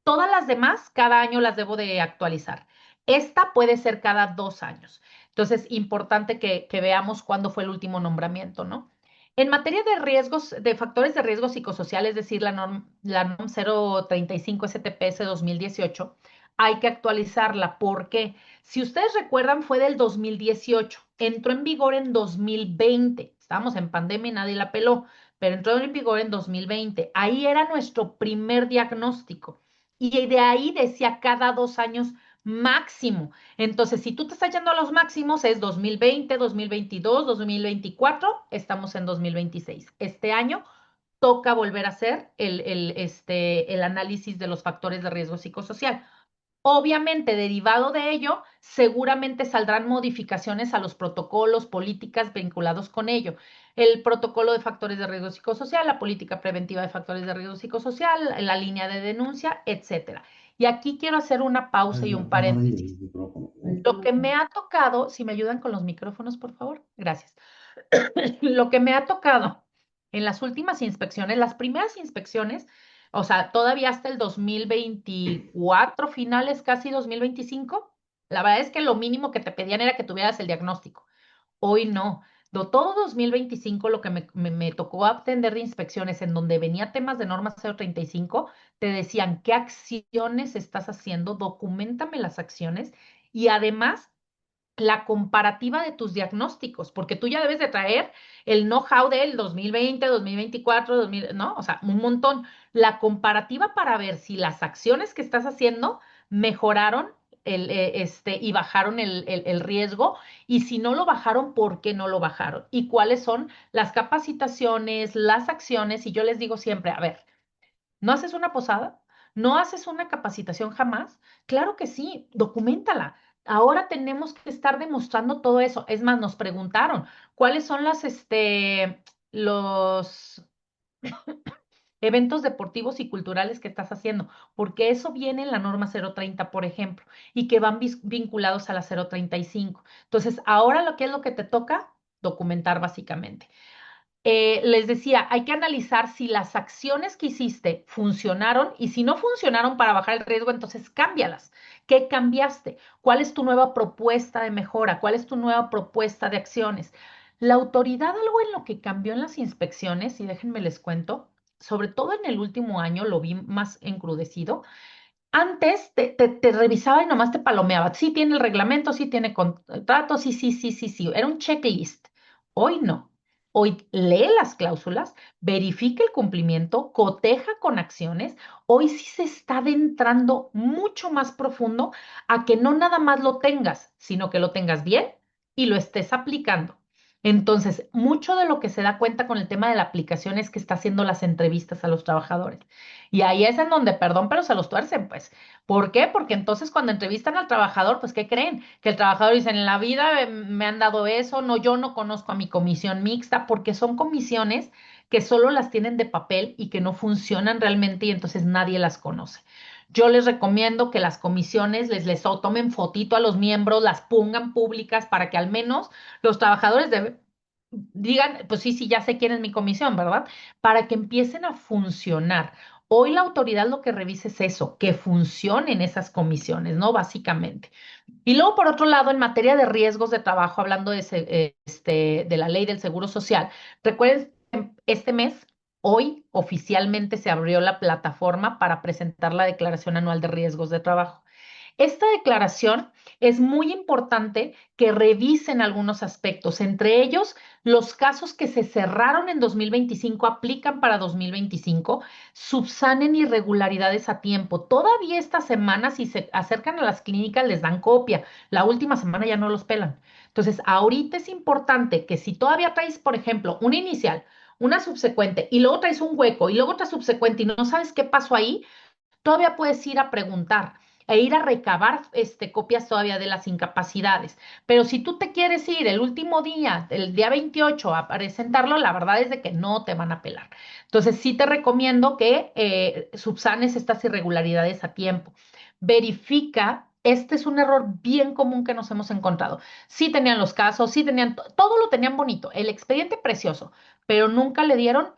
[SPEAKER 2] todas las demás, cada año las debo de actualizar. Esta puede ser cada 2 años. Entonces, importante que veamos cuándo fue el último nombramiento, ¿no? En materia de riesgos, de factores de riesgo psicosocial, es decir, la NOM 035 STPS 2018, hay que actualizarla porque, si ustedes recuerdan, fue del 2018, entró en vigor en 2020. Estábamos en pandemia y nadie la peló, pero entró en vigor en 2020. Ahí era nuestro primer diagnóstico. Y de ahí decía cada 2 años máximo. Entonces, si tú te estás yendo a los máximos, es 2020, 2022, 2024, estamos en 2026. Este año toca volver a hacer el análisis de los factores de riesgo psicosocial. Obviamente, derivado de ello, seguramente saldrán modificaciones a los protocolos, políticas vinculados con ello. El protocolo de factores de riesgo psicosocial, la política preventiva de factores de riesgo psicosocial, la línea de denuncia, etcétera. Y aquí quiero hacer una pausa y un paréntesis. Lo que me ha tocado, si me ayudan con los micrófonos, por favor, gracias. Lo que me ha tocado en las últimas inspecciones, las primeras inspecciones, o sea, todavía hasta el 2024, finales casi 2025, la verdad es que lo mínimo que te pedían era que tuvieras el diagnóstico. Hoy no. Todo 2025 lo que me tocó atender de inspecciones en donde venía temas de norma 035, te decían qué acciones estás haciendo, documentame las acciones y además la comparativa de tus diagnósticos, porque tú ya debes de traer el know-how del 2020, 2024, 2000, ¿no? O sea, un montón. La comparativa para ver si las acciones que estás haciendo mejoraron y bajaron el riesgo, y si no lo bajaron, ¿por qué no lo bajaron? Y cuáles son las capacitaciones, las acciones, y yo les digo siempre, a ver, ¿no haces una posada? ¿No haces una capacitación jamás? Claro que sí, documentala. Ahora tenemos que estar demostrando todo eso. Es más, nos preguntaron cuáles son los eventos deportivos y culturales que estás haciendo, porque eso viene en la norma 030, por ejemplo, y que van vinculados a la 035. Entonces, ahora lo que es lo que te toca, documentar básicamente. Les decía, hay que analizar si las acciones que hiciste funcionaron, y si no funcionaron para bajar el riesgo, entonces cámbialas. ¿Qué cambiaste? ¿Cuál es tu nueva propuesta de mejora? ¿Cuál es tu nueva propuesta de acciones? La autoridad, algo en lo que cambió en las inspecciones, y déjenme les cuento, sobre todo en el último año lo vi más encrudecido. Antes te revisaba y nomás te palomeaba. Sí tiene el reglamento, sí tiene contrato, sí, sí, sí, sí, sí. Era un checklist. Hoy no. Hoy lee las cláusulas, verifica el cumplimiento, coteja con acciones. Hoy sí se está adentrando mucho más profundo a que no nada más lo tengas, sino que lo tengas bien y lo estés aplicando. Entonces, mucho de lo que se da cuenta con el tema de la aplicación es que está haciendo las entrevistas a los trabajadores. Y ahí es en donde, perdón, pero se los tuercen, pues. ¿Por qué? Porque entonces cuando entrevistan al trabajador, pues, ¿qué creen? Que el trabajador dice, en la vida me han dado eso, no, yo no conozco a mi comisión mixta, porque son comisiones que solo las tienen de papel y que no funcionan realmente y entonces nadie las conoce. Yo les recomiendo que las comisiones les tomen fotito a los miembros, las pongan públicas para que al menos los trabajadores digan, pues sí, sí, ya sé quién es mi comisión, ¿verdad? Para que empiecen a funcionar. Hoy la autoridad lo que revisa es eso, que funcionen esas comisiones, ¿no? Básicamente. Y luego, por otro lado, en materia de riesgos de trabajo, hablando de la ley del Seguro Social, recuerden, este mes, hoy oficialmente se abrió la plataforma para presentar la declaración anual de riesgos de trabajo. Esta declaración es muy importante que revisen algunos aspectos, entre ellos los casos que se cerraron en 2025 aplican para 2025, subsanen irregularidades a tiempo. Todavía esta semana, si se acercan a las clínicas, les dan copia. La última semana ya no los pelan. Entonces, ahorita es importante que si todavía traes, por ejemplo, una inicial, una subsecuente y luego traes un hueco y luego otra subsecuente y no sabes qué pasó ahí, todavía puedes ir a preguntar e ir a recabar copias todavía de las incapacidades. Pero si tú te quieres ir el último día, el día 28, a presentarlo, la verdad es de que no te van a pelar. Entonces, sí te recomiendo que subsanes estas irregularidades a tiempo. Verifica, este es un error bien común que nos hemos encontrado. Sí tenían los casos, sí tenían, todo lo tenían bonito, el expediente precioso, pero nunca le dieron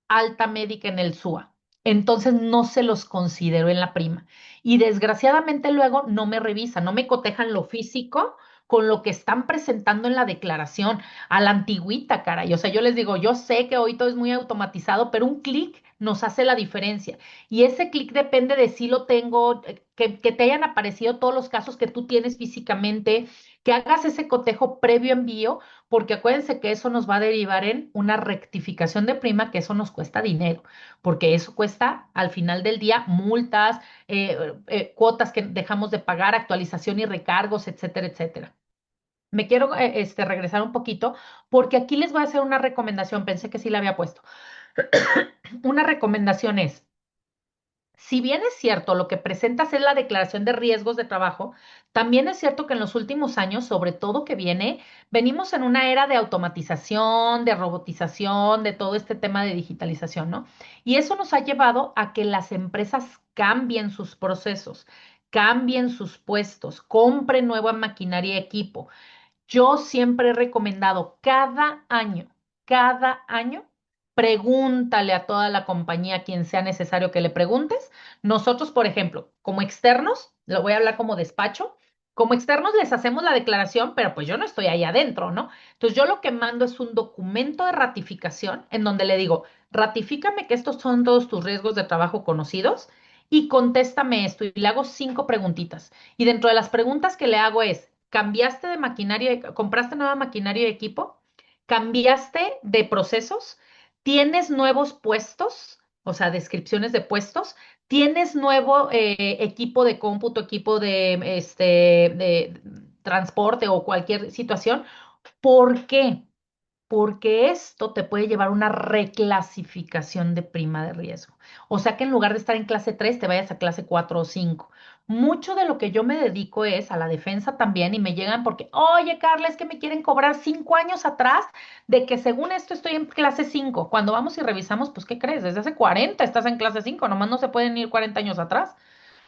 [SPEAKER 2] alta médica en el SUA. Entonces no se los considero en la prima. Y desgraciadamente luego no me revisan, no me cotejan lo físico con lo que están presentando en la declaración, a la antigüita, caray. O sea, yo les digo, yo sé que hoy todo es muy automatizado, pero un clic nos hace la diferencia. Y ese clic depende de si lo tengo, que te hayan aparecido todos los casos que tú tienes físicamente, que hagas ese cotejo previo envío, porque acuérdense que eso nos va a derivar en una rectificación de prima, que eso nos cuesta dinero, porque eso cuesta al final del día multas, cuotas que dejamos de pagar, actualización y recargos, etcétera, etcétera. Me quiero regresar un poquito porque aquí les voy a hacer una recomendación, pensé que sí la había puesto. Una recomendación es, si bien es cierto, lo que presentas es la declaración de riesgos de trabajo, también es cierto que en los últimos años, sobre todo que venimos en una era de automatización, de robotización, de todo este tema de digitalización, ¿no? Y eso nos ha llevado a que las empresas cambien sus procesos, cambien sus puestos, compren nueva maquinaria y equipo. Yo siempre he recomendado cada año, pregúntale a toda la compañía, quien sea necesario que le preguntes. Nosotros, por ejemplo, como externos, lo voy a hablar como despacho, como externos les hacemos la declaración, pero pues yo no estoy ahí adentro, ¿no? Entonces yo lo que mando es un documento de ratificación en donde le digo, ratifícame que estos son todos tus riesgos de trabajo conocidos y contéstame esto y le hago 5 preguntitas. Y dentro de las preguntas que le hago es, ¿cambiaste de maquinaria, compraste nueva maquinaria y equipo? ¿Cambiaste de procesos? ¿Tienes nuevos puestos? O sea, descripciones de puestos. ¿Tienes nuevo equipo de cómputo, equipo de transporte o cualquier situación? ¿Por qué? Porque esto te puede llevar a una reclasificación de prima de riesgo. O sea que en lugar de estar en clase 3 te vayas a clase 4 o 5. Mucho de lo que yo me dedico es a la defensa también y me llegan porque, oye, Carla, es que me quieren cobrar 5 años atrás de que según esto estoy en clase 5. Cuando vamos y revisamos, pues, ¿qué crees? Desde hace 40 estás en clase 5, nomás no se pueden ir 40 años atrás.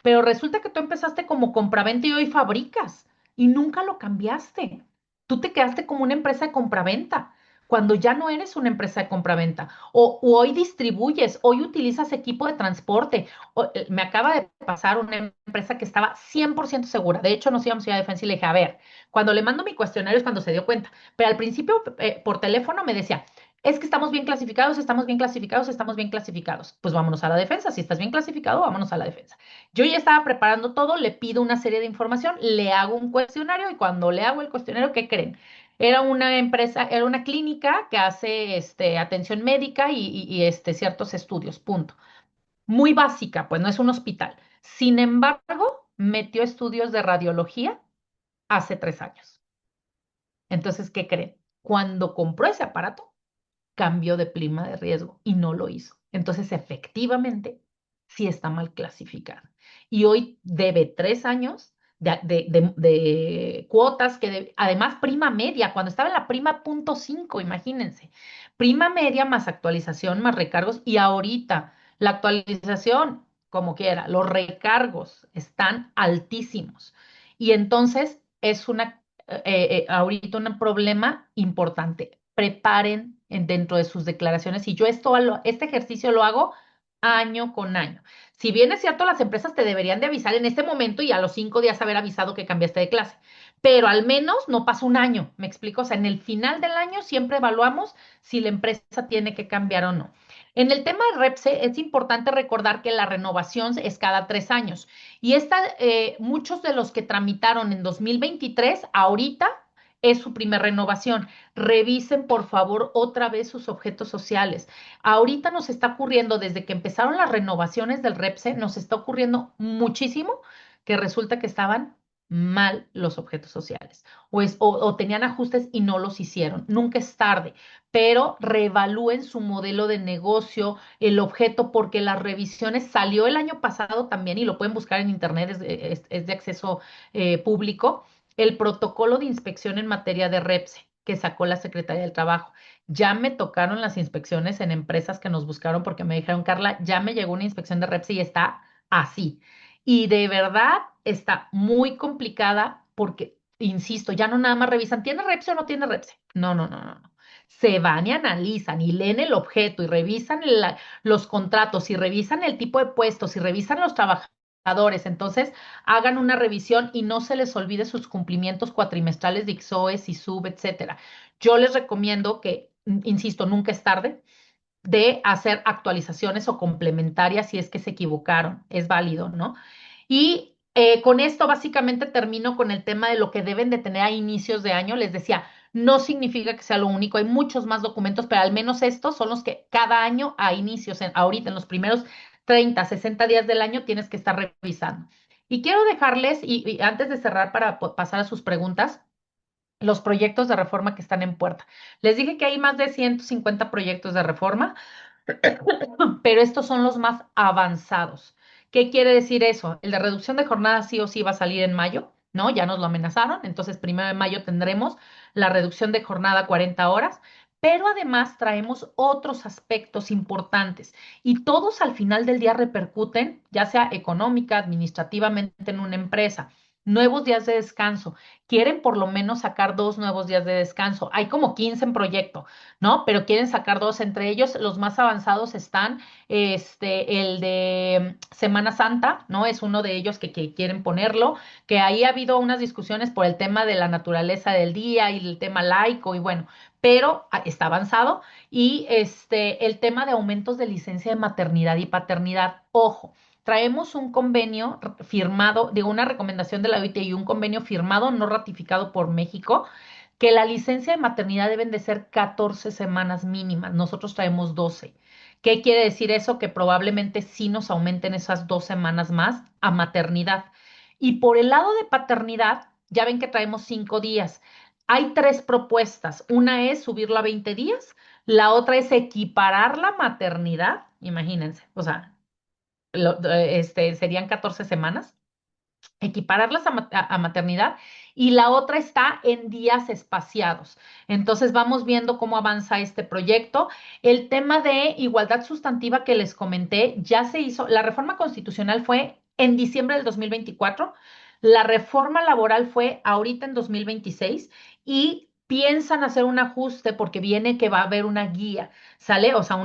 [SPEAKER 2] Pero resulta que tú empezaste como compraventa y hoy fabricas y nunca lo cambiaste. Tú te quedaste como una empresa de compraventa cuando ya no eres una empresa de compraventa. O hoy distribuyes, hoy utilizas equipo de transporte. Me acaba de pasar una empresa que estaba 100% segura. De hecho, nos íbamos a ir a defensa y le dije, a ver, cuando le mando mi cuestionario es cuando se dio cuenta. Pero al principio, por teléfono me decía, es que estamos bien clasificados, estamos bien clasificados, estamos bien clasificados. Pues vámonos a la defensa. Si estás bien clasificado, vámonos a la defensa. Yo ya estaba preparando todo, le pido una serie de información, le hago un cuestionario y cuando le hago el cuestionario, ¿qué creen? Era una empresa, era una clínica que hace atención médica y ciertos estudios, punto. Muy básica, pues no es un hospital. Sin embargo, metió estudios de radiología hace 3 años. Entonces, ¿qué creen? Cuando compró ese aparato, cambió de prima de riesgo y no lo hizo. Entonces, efectivamente, sí está mal clasificada. Y hoy debe 3 años de cuotas además prima media, cuando estaba en la prima punto 5, imagínense, prima media más actualización más recargos y ahorita la actualización, como quiera, los recargos están altísimos. Y entonces es ahorita un problema importante. Preparen dentro de sus declaraciones y yo este ejercicio lo hago año con año. Si bien es cierto, las empresas te deberían de avisar en este momento y a los 5 días haber avisado que cambiaste de clase, pero al menos no pasa un año, ¿me explico? O sea, en el final del año siempre evaluamos si la empresa tiene que cambiar o no. En el tema de REPSE es importante recordar que la renovación es cada 3 años y muchos de los que tramitaron en 2023, ahorita es su primera renovación. Revisen, por favor, otra vez sus objetos sociales. Ahorita nos está ocurriendo, desde que empezaron las renovaciones del REPSE, nos está ocurriendo muchísimo que resulta que estaban mal los objetos sociales o tenían ajustes y no los hicieron. Nunca es tarde, pero reevalúen su modelo de negocio, el objeto, porque las revisiones salió el año pasado también y lo pueden buscar en internet, es de acceso público, el protocolo de inspección en materia de REPSE que sacó la Secretaría del Trabajo. Ya me tocaron las inspecciones en empresas que nos buscaron porque me dijeron, Carla, ya me llegó una inspección de REPSE y está así. Y de verdad está muy complicada porque, insisto, ya no nada más revisan, ¿tiene REPSE o no tiene REPSE? No, no, no, no, no. Se van y analizan y leen el objeto y revisan los contratos y revisan el tipo de puestos y revisan los trabajadores. Entonces, hagan una revisión y no se les olvide sus cumplimientos cuatrimestrales de IXOES y SUB, etcétera. Yo les recomiendo que, insisto, nunca es tarde de hacer actualizaciones o complementarias si es que se equivocaron. Es válido, ¿no? Y con esto básicamente termino con el tema de lo que deben de tener a inicios de año. Les decía, no significa que sea lo único, hay muchos más documentos, pero al menos estos son los que cada año a inicios, ahorita en los primeros 30, 60 días del año tienes que estar revisando. Y quiero dejarles, y antes de cerrar para pasar a sus preguntas, los proyectos de reforma que están en puerta. Les dije que hay más de 150 proyectos de reforma, pero estos son los más avanzados. ¿Qué quiere decir eso? El de reducción de jornada sí o sí va a salir en mayo, ¿no? Ya nos lo amenazaron, entonces 1 de mayo tendremos la reducción de jornada a 40 horas, pero además traemos otros aspectos importantes y todos al final del día repercuten, ya sea económica, administrativamente en una empresa. Nuevos días de descanso. Quieren por lo menos sacar 2 nuevos días de descanso. Hay como 15 en proyecto, ¿no? Pero quieren sacar dos. Entre ellos, los más avanzados están, el de Semana Santa, ¿no? Es uno de ellos que quieren ponerlo, que ahí ha habido unas discusiones por el tema de la naturaleza del día y el tema laico y bueno, pero está avanzado. Y el tema de aumentos de licencia de maternidad y paternidad, ojo. Traemos un convenio firmado, de una recomendación de la OIT y un convenio firmado, no ratificado por México, que la licencia de maternidad deben de ser 14 semanas mínimas. Nosotros traemos 12. ¿Qué quiere decir eso? Que probablemente sí nos aumenten esas 2 semanas más a maternidad. Y por el lado de paternidad, ya ven que traemos 5 días. Hay tres propuestas. Una es subirlo a 20 días, la otra es equiparar la maternidad, imagínense, o sea, serían 14 semanas equipararlas a maternidad y la otra está en días espaciados. Entonces vamos viendo cómo avanza este proyecto. El tema de igualdad sustantiva que les comenté ya se hizo, la reforma constitucional fue en diciembre del 2024, la reforma laboral fue ahorita en 2026 y piensan hacer un ajuste porque viene que va a haber una guía, ¿sale? O sea,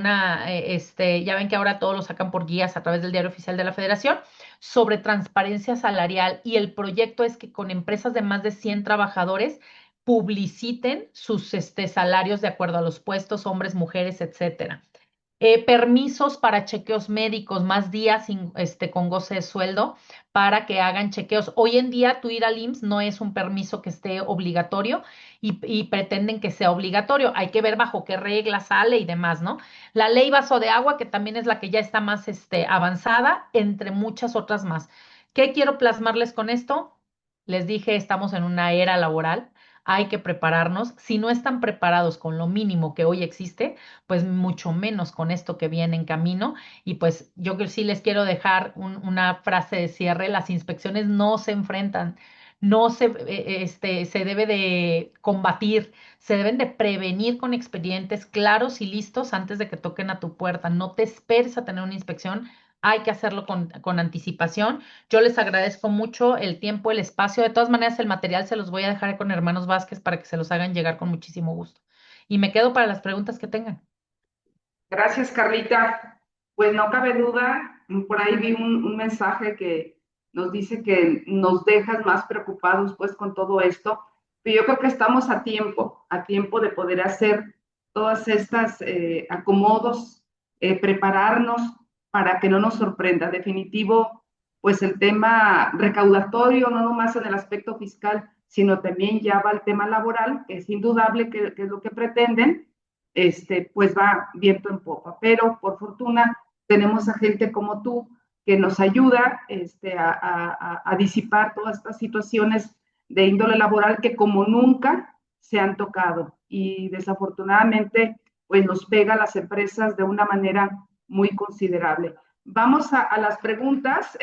[SPEAKER 2] ya ven que ahora todos lo sacan por guías a través del Diario Oficial de la Federación sobre transparencia salarial y el proyecto es que con empresas de más de 100 trabajadores publiciten sus salarios de acuerdo a los puestos, hombres, mujeres, etcétera. Permisos para chequeos médicos, más días con goce de sueldo para que hagan chequeos. Hoy en día, tu ir al IMSS no es un permiso que esté obligatorio y pretenden que sea obligatorio. Hay que ver bajo qué regla sale y demás, ¿no? La ley vaso de agua, que también es la que ya está más avanzada, entre muchas otras más. ¿Qué quiero plasmarles con esto? Les dije, estamos en una era laboral. Hay que prepararnos. Si no están preparados con lo mínimo que hoy existe, pues mucho menos con esto que viene en camino. Y pues yo que sí les quiero dejar una frase de cierre, las inspecciones no se enfrentan, no se debe de combatir, se deben de prevenir con expedientes claros y listos antes de que toquen a tu puerta. No te esperes a tener una inspección. Hay que hacerlo con anticipación. Yo les agradezco mucho el tiempo, el espacio. De todas maneras, el material se los voy a dejar con Hermanos Vázquez para que se los hagan llegar con muchísimo gusto. Y me quedo para las preguntas que tengan.
[SPEAKER 1] Gracias, Carlita. Pues no cabe duda, por ahí vi un mensaje que nos dice que nos dejas más preocupados pues con todo esto, pero yo creo que estamos a tiempo de poder hacer todas estas acomodos, prepararnos para que no nos sorprenda. Definitivo, pues el tema recaudatorio, no nomás en el aspecto fiscal, sino también ya va el tema laboral, que es indudable que es lo que pretenden, pues va viento en popa. Pero por fortuna tenemos a gente como tú que nos ayuda a disipar todas estas situaciones de índole laboral que como nunca se han tocado y desafortunadamente pues nos pega a las empresas de una manera muy considerable. Vamos a las preguntas,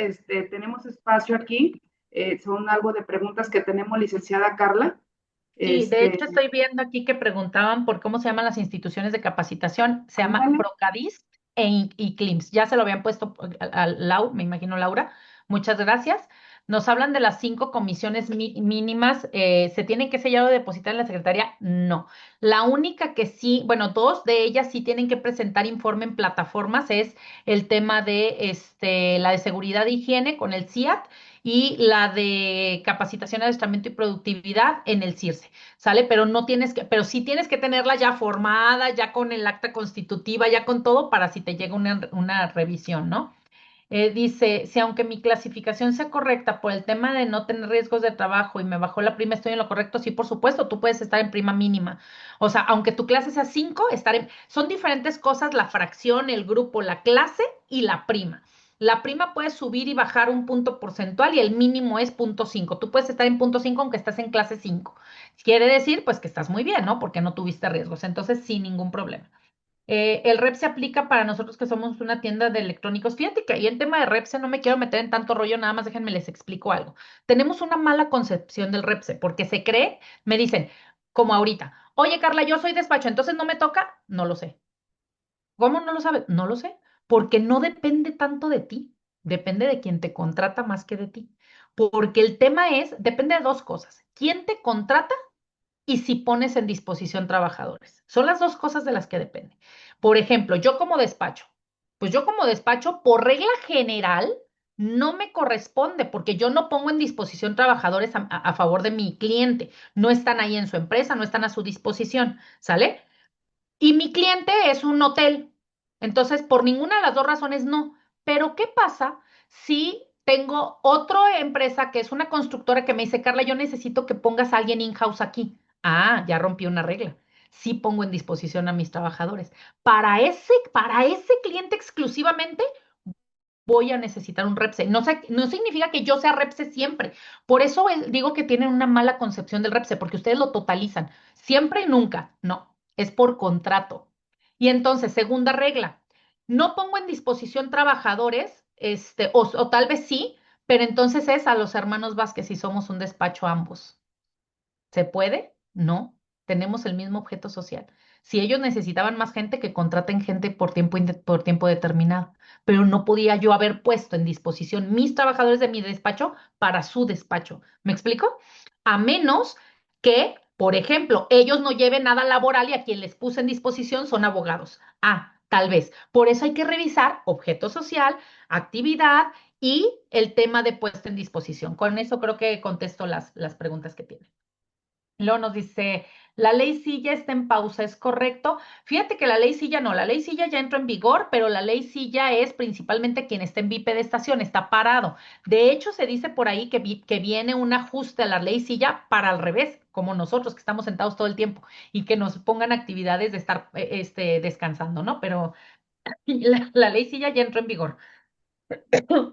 [SPEAKER 1] tenemos espacio aquí, son algo de preguntas que tenemos, licenciada Carla.
[SPEAKER 2] Sí, de
[SPEAKER 1] Este,
[SPEAKER 2] hecho estoy viendo aquí que preguntaban por cómo se llaman las instituciones de capacitación. Se llama
[SPEAKER 1] ándale.
[SPEAKER 2] Procadist y CLIMS. Ya se lo habían puesto a Lau, me imagino Laura. Muchas gracias. Nos hablan de las 5 comisiones mínimas. ¿Se tienen que sellar o depositar en la secretaría? No. La única que sí, bueno, dos de ellas sí tienen que presentar informe en plataformas es el tema de la de seguridad e higiene con el CIAT y la de capacitación, adiestramiento y productividad en el CIRSE. ¿Sale? Pero no tienes que, pero sí tienes que tenerla ya formada, ya con el acta constitutiva, ya con todo, para si te llega una revisión, ¿no? Dice, si aunque mi clasificación sea correcta por el tema de no tener riesgos de trabajo y me bajó la prima, estoy en lo correcto, sí, por supuesto, tú puedes estar en prima mínima. O sea, aunque tu clase sea 5, son diferentes cosas, la fracción, el grupo, la clase y la prima. La prima puede subir y bajar un punto porcentual y el mínimo es 0,5. Tú puedes estar en 0,5 aunque estás en clase 5. Quiere decir, pues, que estás muy bien, ¿no? Porque no tuviste riesgos. Entonces, sin ningún problema. El REP se aplica para nosotros que somos una tienda de electrónicos. Fíjate que ahí en tema de REPSE no me quiero meter en tanto rollo, nada más déjenme les explico algo. Tenemos una mala concepción del REPSE porque se cree, me dicen, como ahorita, oye Carla, yo soy despacho, entonces no me toca, no lo sé. ¿Cómo no lo sabes? No lo sé, porque no depende tanto de ti, depende de quien te contrata más que de ti. Porque el tema es, depende de dos cosas, quién te contrata y si pones en disposición trabajadores. Son las dos cosas de las que depende. Por ejemplo, yo como despacho, pues yo como despacho, por regla general, no me corresponde porque yo no pongo en disposición trabajadores a favor de mi cliente. No están ahí en su empresa, no están a su disposición, ¿sale? Y mi cliente es un hotel. Entonces, por ninguna de las dos razones, no. Pero, ¿qué pasa si tengo otra empresa que es una constructora que me dice, Carla, yo necesito que pongas a alguien in-house aquí? Ah, ya rompí una regla. Sí pongo en disposición a mis trabajadores. Para ese cliente exclusivamente voy a necesitar un REPSE. No, no significa que yo sea REPSE siempre. Por eso digo que tienen una mala concepción del REPSE, porque ustedes lo totalizan. Siempre y nunca. No, es por contrato. Y entonces, segunda regla, no pongo en disposición trabajadores, o tal vez sí, pero entonces es a los hermanos Vázquez y somos un despacho ambos. ¿Se puede? No. Tenemos el mismo objeto social. Si ellos necesitaban más gente, que contraten gente por tiempo determinado. Pero no podía yo haber puesto en disposición mis trabajadores de mi despacho para su despacho. ¿Me explico? A menos que, por ejemplo, ellos no lleven nada laboral y a quien les puse en disposición son abogados. Ah, tal vez. Por eso hay que revisar objeto social, actividad y el tema de puesta en disposición. Con eso creo que contesto las preguntas que tienen. Luego nos dice, la ley Silla está en pausa, ¿es correcto? Fíjate que la ley Silla no, la ley Silla ya entró en vigor, pero la ley Silla es principalmente quien está en VIP de estación, está parado. De hecho, se dice por ahí que viene un ajuste a la ley Silla para al revés, como nosotros que estamos sentados todo el tiempo y que nos pongan actividades de estar descansando, ¿no? Pero la ley Silla ya entró en vigor.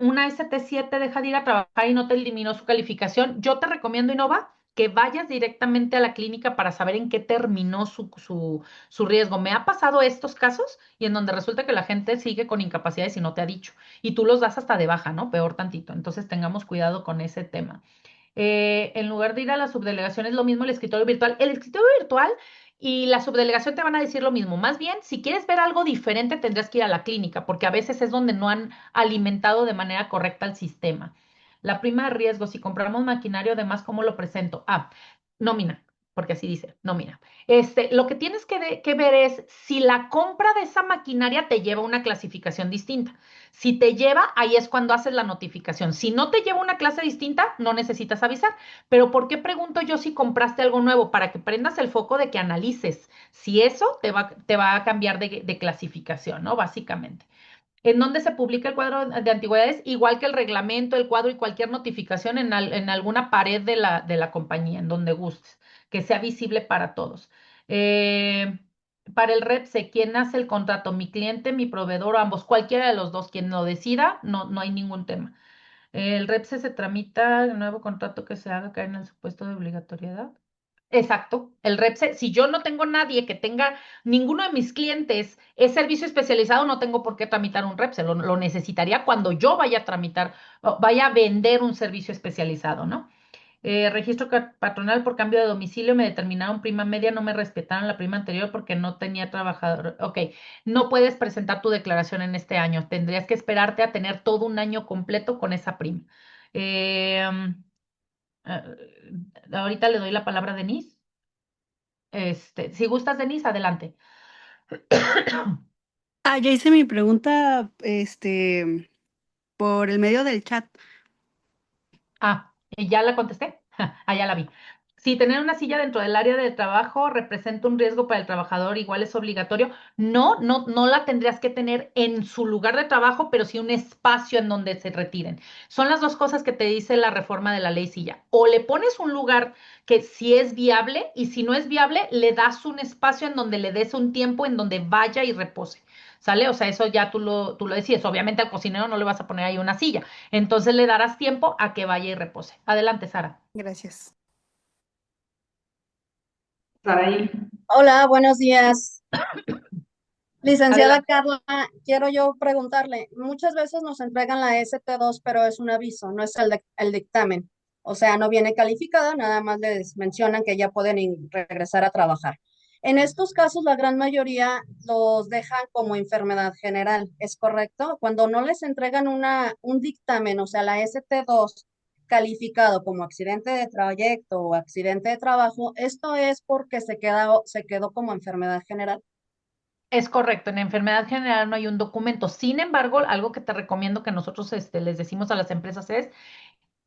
[SPEAKER 2] Una ST7 deja de ir a trabajar y no te eliminó su calificación, yo te recomiendo, Innova, que vayas directamente a la clínica para saber en qué terminó su riesgo. Me ha pasado estos casos y en donde resulta que la gente sigue con incapacidades y no te ha dicho. Y tú los das hasta de baja, ¿no? Peor tantito. Entonces tengamos cuidado con ese tema. En lugar de ir a la subdelegación es lo mismo el escritorio virtual. El escritorio virtual y la subdelegación te van a decir lo mismo. Más bien, si quieres ver algo diferente, tendrás que ir a la clínica, porque a veces es donde no han alimentado de manera correcta el sistema. La prima de riesgo, si compramos maquinario, además, ¿cómo lo presento? Ah, nómina, porque así dice, nómina. Lo que tienes que ver es si la compra de esa maquinaria te lleva a una clasificación distinta. Si te lleva, ahí es cuando haces la notificación. Si no te lleva una clase distinta, no necesitas avisar. Pero ¿por qué pregunto yo si compraste algo nuevo? Para que prendas el foco de que analices si eso te va a cambiar de clasificación, ¿no? Básicamente. ¿En dónde se publica el cuadro de antigüedades? Igual que el reglamento, el cuadro y cualquier notificación en alguna pared de la compañía, en donde gustes, que sea visible para todos. Eh, para el REPSE, ¿quién hace el contrato? ¿Mi cliente, mi proveedor o ambos? Cualquiera de los dos, quien lo decida, no hay ningún tema. El REPSE se tramita el nuevo contrato que se haga caer en el supuesto de obligatoriedad. Exacto, el REPSE, si yo no tengo nadie que tenga, ninguno de mis clientes es servicio especializado, no tengo por qué tramitar un REPSE, lo necesitaría cuando yo vaya a tramitar, o vaya a vender un servicio especializado, ¿no? Registro patronal por cambio de domicilio, me determinaron prima media, no me respetaron la prima anterior porque no tenía trabajador. Ok, no puedes presentar tu declaración en este año, tendrías que esperarte a tener todo un año completo con esa prima. Ahorita le doy la palabra a Denise. Si gustas, Denise, adelante.
[SPEAKER 3] Ah, ya hice mi pregunta, por el medio del chat.
[SPEAKER 2] ¿Ya la contesté? Ya la vi. Si tener una silla dentro del área de trabajo representa un riesgo para el trabajador, igual es obligatorio. No la tendrías que tener en su lugar de trabajo, pero sí un espacio en donde se retiren. Son las dos cosas que te dice la reforma de la ley silla. O le pones un lugar que sí es viable y si no es viable, le das un espacio en donde le des un tiempo en donde vaya y repose. ¿Sale? O sea, eso ya tú lo decides. Obviamente al cocinero no le vas a poner ahí una silla. Entonces le darás tiempo a que vaya y repose. Adelante, Sara.
[SPEAKER 3] Gracias.
[SPEAKER 1] Saraí.
[SPEAKER 4] Hola, buenos días. Licenciada
[SPEAKER 2] Adelante.
[SPEAKER 4] Carla, quiero yo preguntarle, muchas veces nos entregan la ST2, pero es un aviso, no es el dictamen. O sea, no viene calificada, nada más les mencionan que ya pueden regresar a trabajar. En estos casos, la gran mayoría los dejan como enfermedad general, ¿es correcto? Cuando no les entregan un dictamen, o sea, la ST2 calificado como accidente de trayecto o accidente de trabajo, esto es porque se quedó como enfermedad general.
[SPEAKER 2] Es correcto, en enfermedad general no hay un documento. Sin embargo, algo que te recomiendo que nosotros les decimos a las empresas es,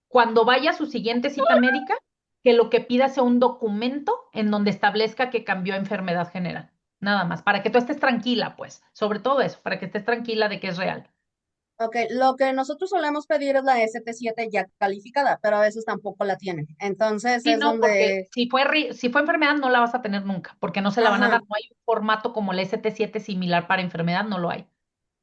[SPEAKER 2] cuando vaya a su siguiente cita médica, que lo que pida sea un documento en donde establezca que cambió a enfermedad general. Nada más, para que tú estés tranquila, pues, sobre todo eso, para que estés tranquila de que es real.
[SPEAKER 4] Ok, lo que nosotros solemos pedir es la ST7 ya calificada, pero a veces tampoco la tienen. Entonces
[SPEAKER 2] Sí,
[SPEAKER 4] es
[SPEAKER 2] no, porque
[SPEAKER 4] donde,
[SPEAKER 2] si fue enfermedad no la vas a tener nunca, porque no se la van a
[SPEAKER 4] ajá,
[SPEAKER 2] dar. No hay un formato como el ST7 similar para enfermedad, no lo hay.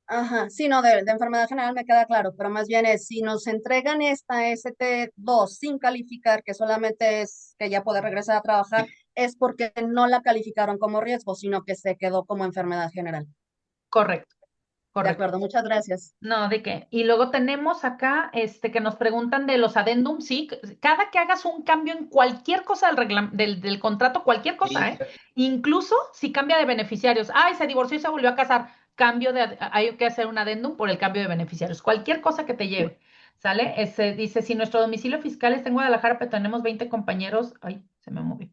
[SPEAKER 4] ajá, sí, no, de enfermedad general me queda claro, pero más bien es, si nos entregan esta ST2 sin calificar, que solamente es que ya puede regresar a trabajar, es porque no la calificaron como riesgo, sino que se quedó como enfermedad general.
[SPEAKER 2] Correcto,
[SPEAKER 4] De
[SPEAKER 2] correcto.
[SPEAKER 4] acuerdo, muchas gracias.
[SPEAKER 2] No, ¿de qué? Y luego tenemos acá, que nos preguntan de los adendums, sí, cada que hagas un cambio en cualquier cosa del contrato, cualquier cosa, ¿eh? Incluso si cambia de beneficiarios, ay, se divorció y se volvió a casar, hay que hacer un adendum por el cambio de beneficiarios, cualquier cosa que te lleve, ¿sale? Dice, si nuestro domicilio fiscal está en Guadalajara, pero tenemos 20 compañeros, ay, se me movió.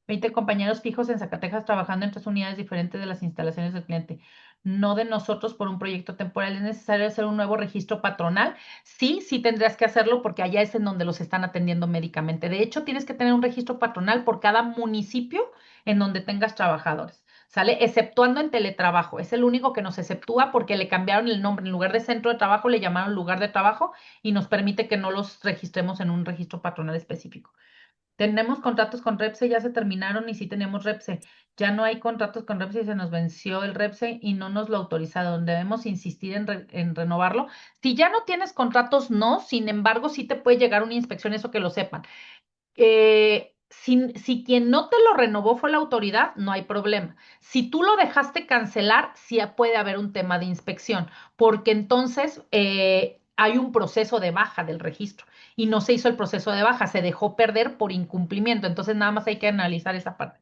[SPEAKER 2] 20 compañeros fijos en Zacatecas trabajando en 3 unidades diferentes de las instalaciones del cliente, no de nosotros por un proyecto temporal. ¿Es necesario hacer un nuevo registro patronal? Sí, sí tendrás que hacerlo porque allá es en donde los están atendiendo médicamente. De hecho, tienes que tener un registro patronal por cada municipio en donde tengas trabajadores. ¿Sale? Exceptuando en teletrabajo. Es el único que nos exceptúa porque le cambiaron el nombre. En lugar de centro de trabajo, le llamaron lugar de trabajo y nos permite que no los registremos en un registro patronal específico. Tenemos contratos con Repse, ya se terminaron y sí tenemos Repse. Ya no hay contratos con Repse y se nos venció el Repse y no nos lo autorizaron. Debemos insistir en renovarlo. Si ya no tienes contratos, no. Sin embargo, sí te puede llegar una inspección, eso que lo sepan. Si quien no te lo renovó fue la autoridad, no hay problema. Si tú lo dejaste cancelar, sí puede haber un tema de inspección, porque entonces hay un proceso de baja del registro y no se hizo el proceso de baja, se dejó perder por incumplimiento. Entonces nada más hay que analizar esa parte.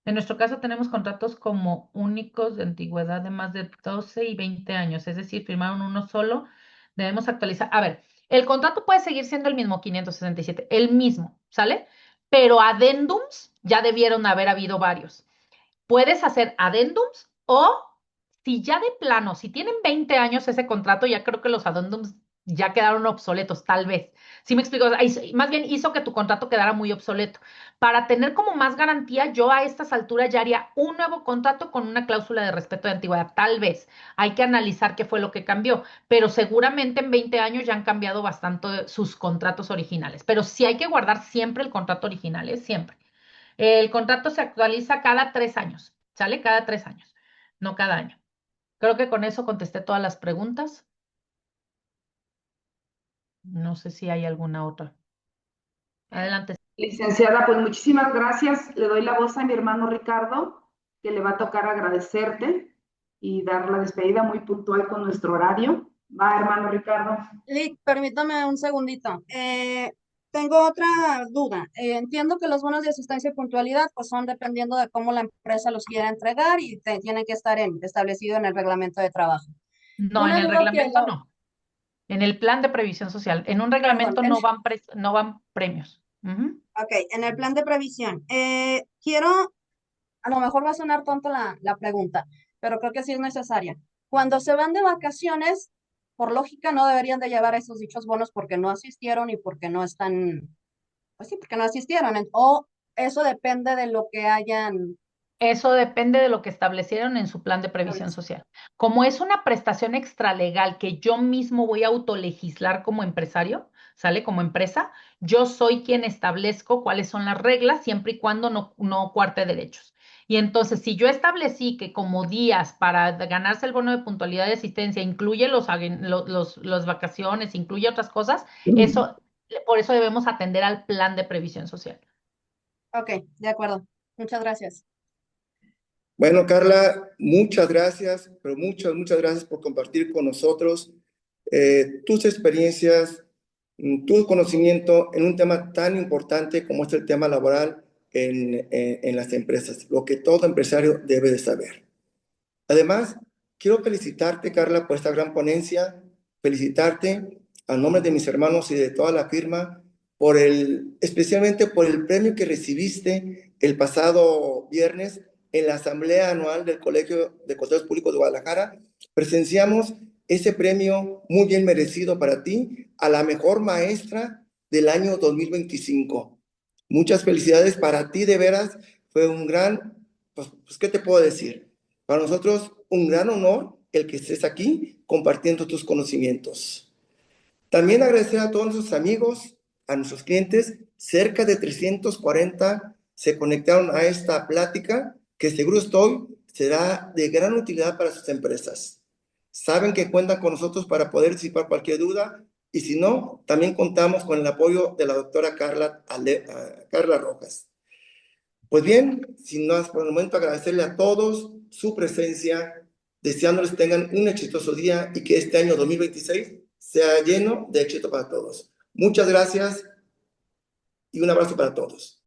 [SPEAKER 2] En nuestro caso tenemos contratos como únicos de antigüedad de más de 12 y 20 años, es decir, firmaron uno solo, debemos actualizar. A ver, el contrato puede seguir siendo el mismo, 567, el mismo, ¿sale? Pero adendums ya debieron haber habido varios. Puedes hacer adendums o si ya de plano, si tienen 20 años ese contrato, ya creo que los adendums ya quedaron obsoletos, tal vez. ¿Sí me explico? O sea, más bien hizo que tu contrato quedara muy obsoleto. Para tener como más garantía, yo a estas alturas ya haría un nuevo contrato con una cláusula de respeto de antigüedad. Tal vez. Hay que analizar qué fue lo que cambió, pero seguramente en 20 años ya han cambiado bastante sus contratos originales. Pero sí hay que guardar siempre el contrato original, ¿eh? Siempre. El contrato se actualiza cada 3 años. ¿sale? Cada 3 años, no cada año. Creo que con eso contesté todas las preguntas. No sé si hay alguna otra. Adelante.
[SPEAKER 1] Licenciada, pues muchísimas gracias. Le doy la voz a mi hermano Ricardo, que le va a tocar agradecerte y dar la despedida muy puntual con nuestro horario. Va, hermano Ricardo.
[SPEAKER 4] Lick, permítame un segundito. Tengo otra duda. Entiendo que los bonos de asistencia y puntualidad pues son dependiendo de cómo la empresa los quiera entregar y tienen que estar establecido en el reglamento de trabajo.
[SPEAKER 2] No, en
[SPEAKER 4] Una
[SPEAKER 2] el
[SPEAKER 4] duda que
[SPEAKER 2] reglamento no. En el plan de previsión social. En un
[SPEAKER 4] perdón,
[SPEAKER 2] reglamento no van premios. Ujú.
[SPEAKER 4] ok, en el plan de previsión. Quiero, a lo mejor va a sonar tonto la pregunta, pero creo que sí es necesaria. Cuando se van de vacaciones, por lógica no deberían de llevar esos dichos bonos porque no asistieron y porque no están, pues sí, porque no asistieron. O eso depende de lo que hayan
[SPEAKER 2] Eso depende de lo que establecieron en su plan de previsión
[SPEAKER 4] establecido.
[SPEAKER 2] social. Como es una prestación extralegal que yo mismo voy a autolegislar como empresario, ¿sale? Como empresa, yo soy quien establezco cuáles son las reglas siempre y cuando no cuarte derechos. Y entonces, si yo establecí que como días para ganarse el bono de puntualidad de asistencia incluye los vacaciones, incluye otras cosas, eso, por eso debemos atender al plan de previsión social.
[SPEAKER 4] Ok, de acuerdo. Muchas gracias.
[SPEAKER 5] Bueno, Carla, muchas gracias, pero muchas gracias por compartir con nosotros tus experiencias, tu conocimiento en un tema tan importante como es el tema laboral en las empresas, lo que todo empresario debe de saber. Además, quiero felicitarte, Carla, por esta gran ponencia, felicitarte a nombre de mis hermanos y de toda la firma, especialmente por el premio que recibiste el pasado viernes en la Asamblea Anual del Colegio de Contadores Públicos de Guadalajara. Presenciamos ese premio muy bien merecido para ti, a la mejor maestra del año 2025. Muchas felicidades para ti, de veras, fue un gran, pues ¿qué te puedo decir? Para nosotros, un gran honor el que estés aquí compartiendo tus conocimientos. También agradecer a todos nuestros amigos, a nuestros clientes. Cerca de 340 se conectaron a esta plática que seguro estoy será de gran utilidad para sus empresas. Saben que cuentan con nosotros para poder disipar cualquier duda y si no, también contamos con el apoyo de la doctora Carla Rojas. Pues bien, sin más por el momento, agradecerle a todos su presencia, deseándoles tengan un exitoso día y que este año 2026 sea lleno de éxito para todos. Muchas gracias y un abrazo para todos.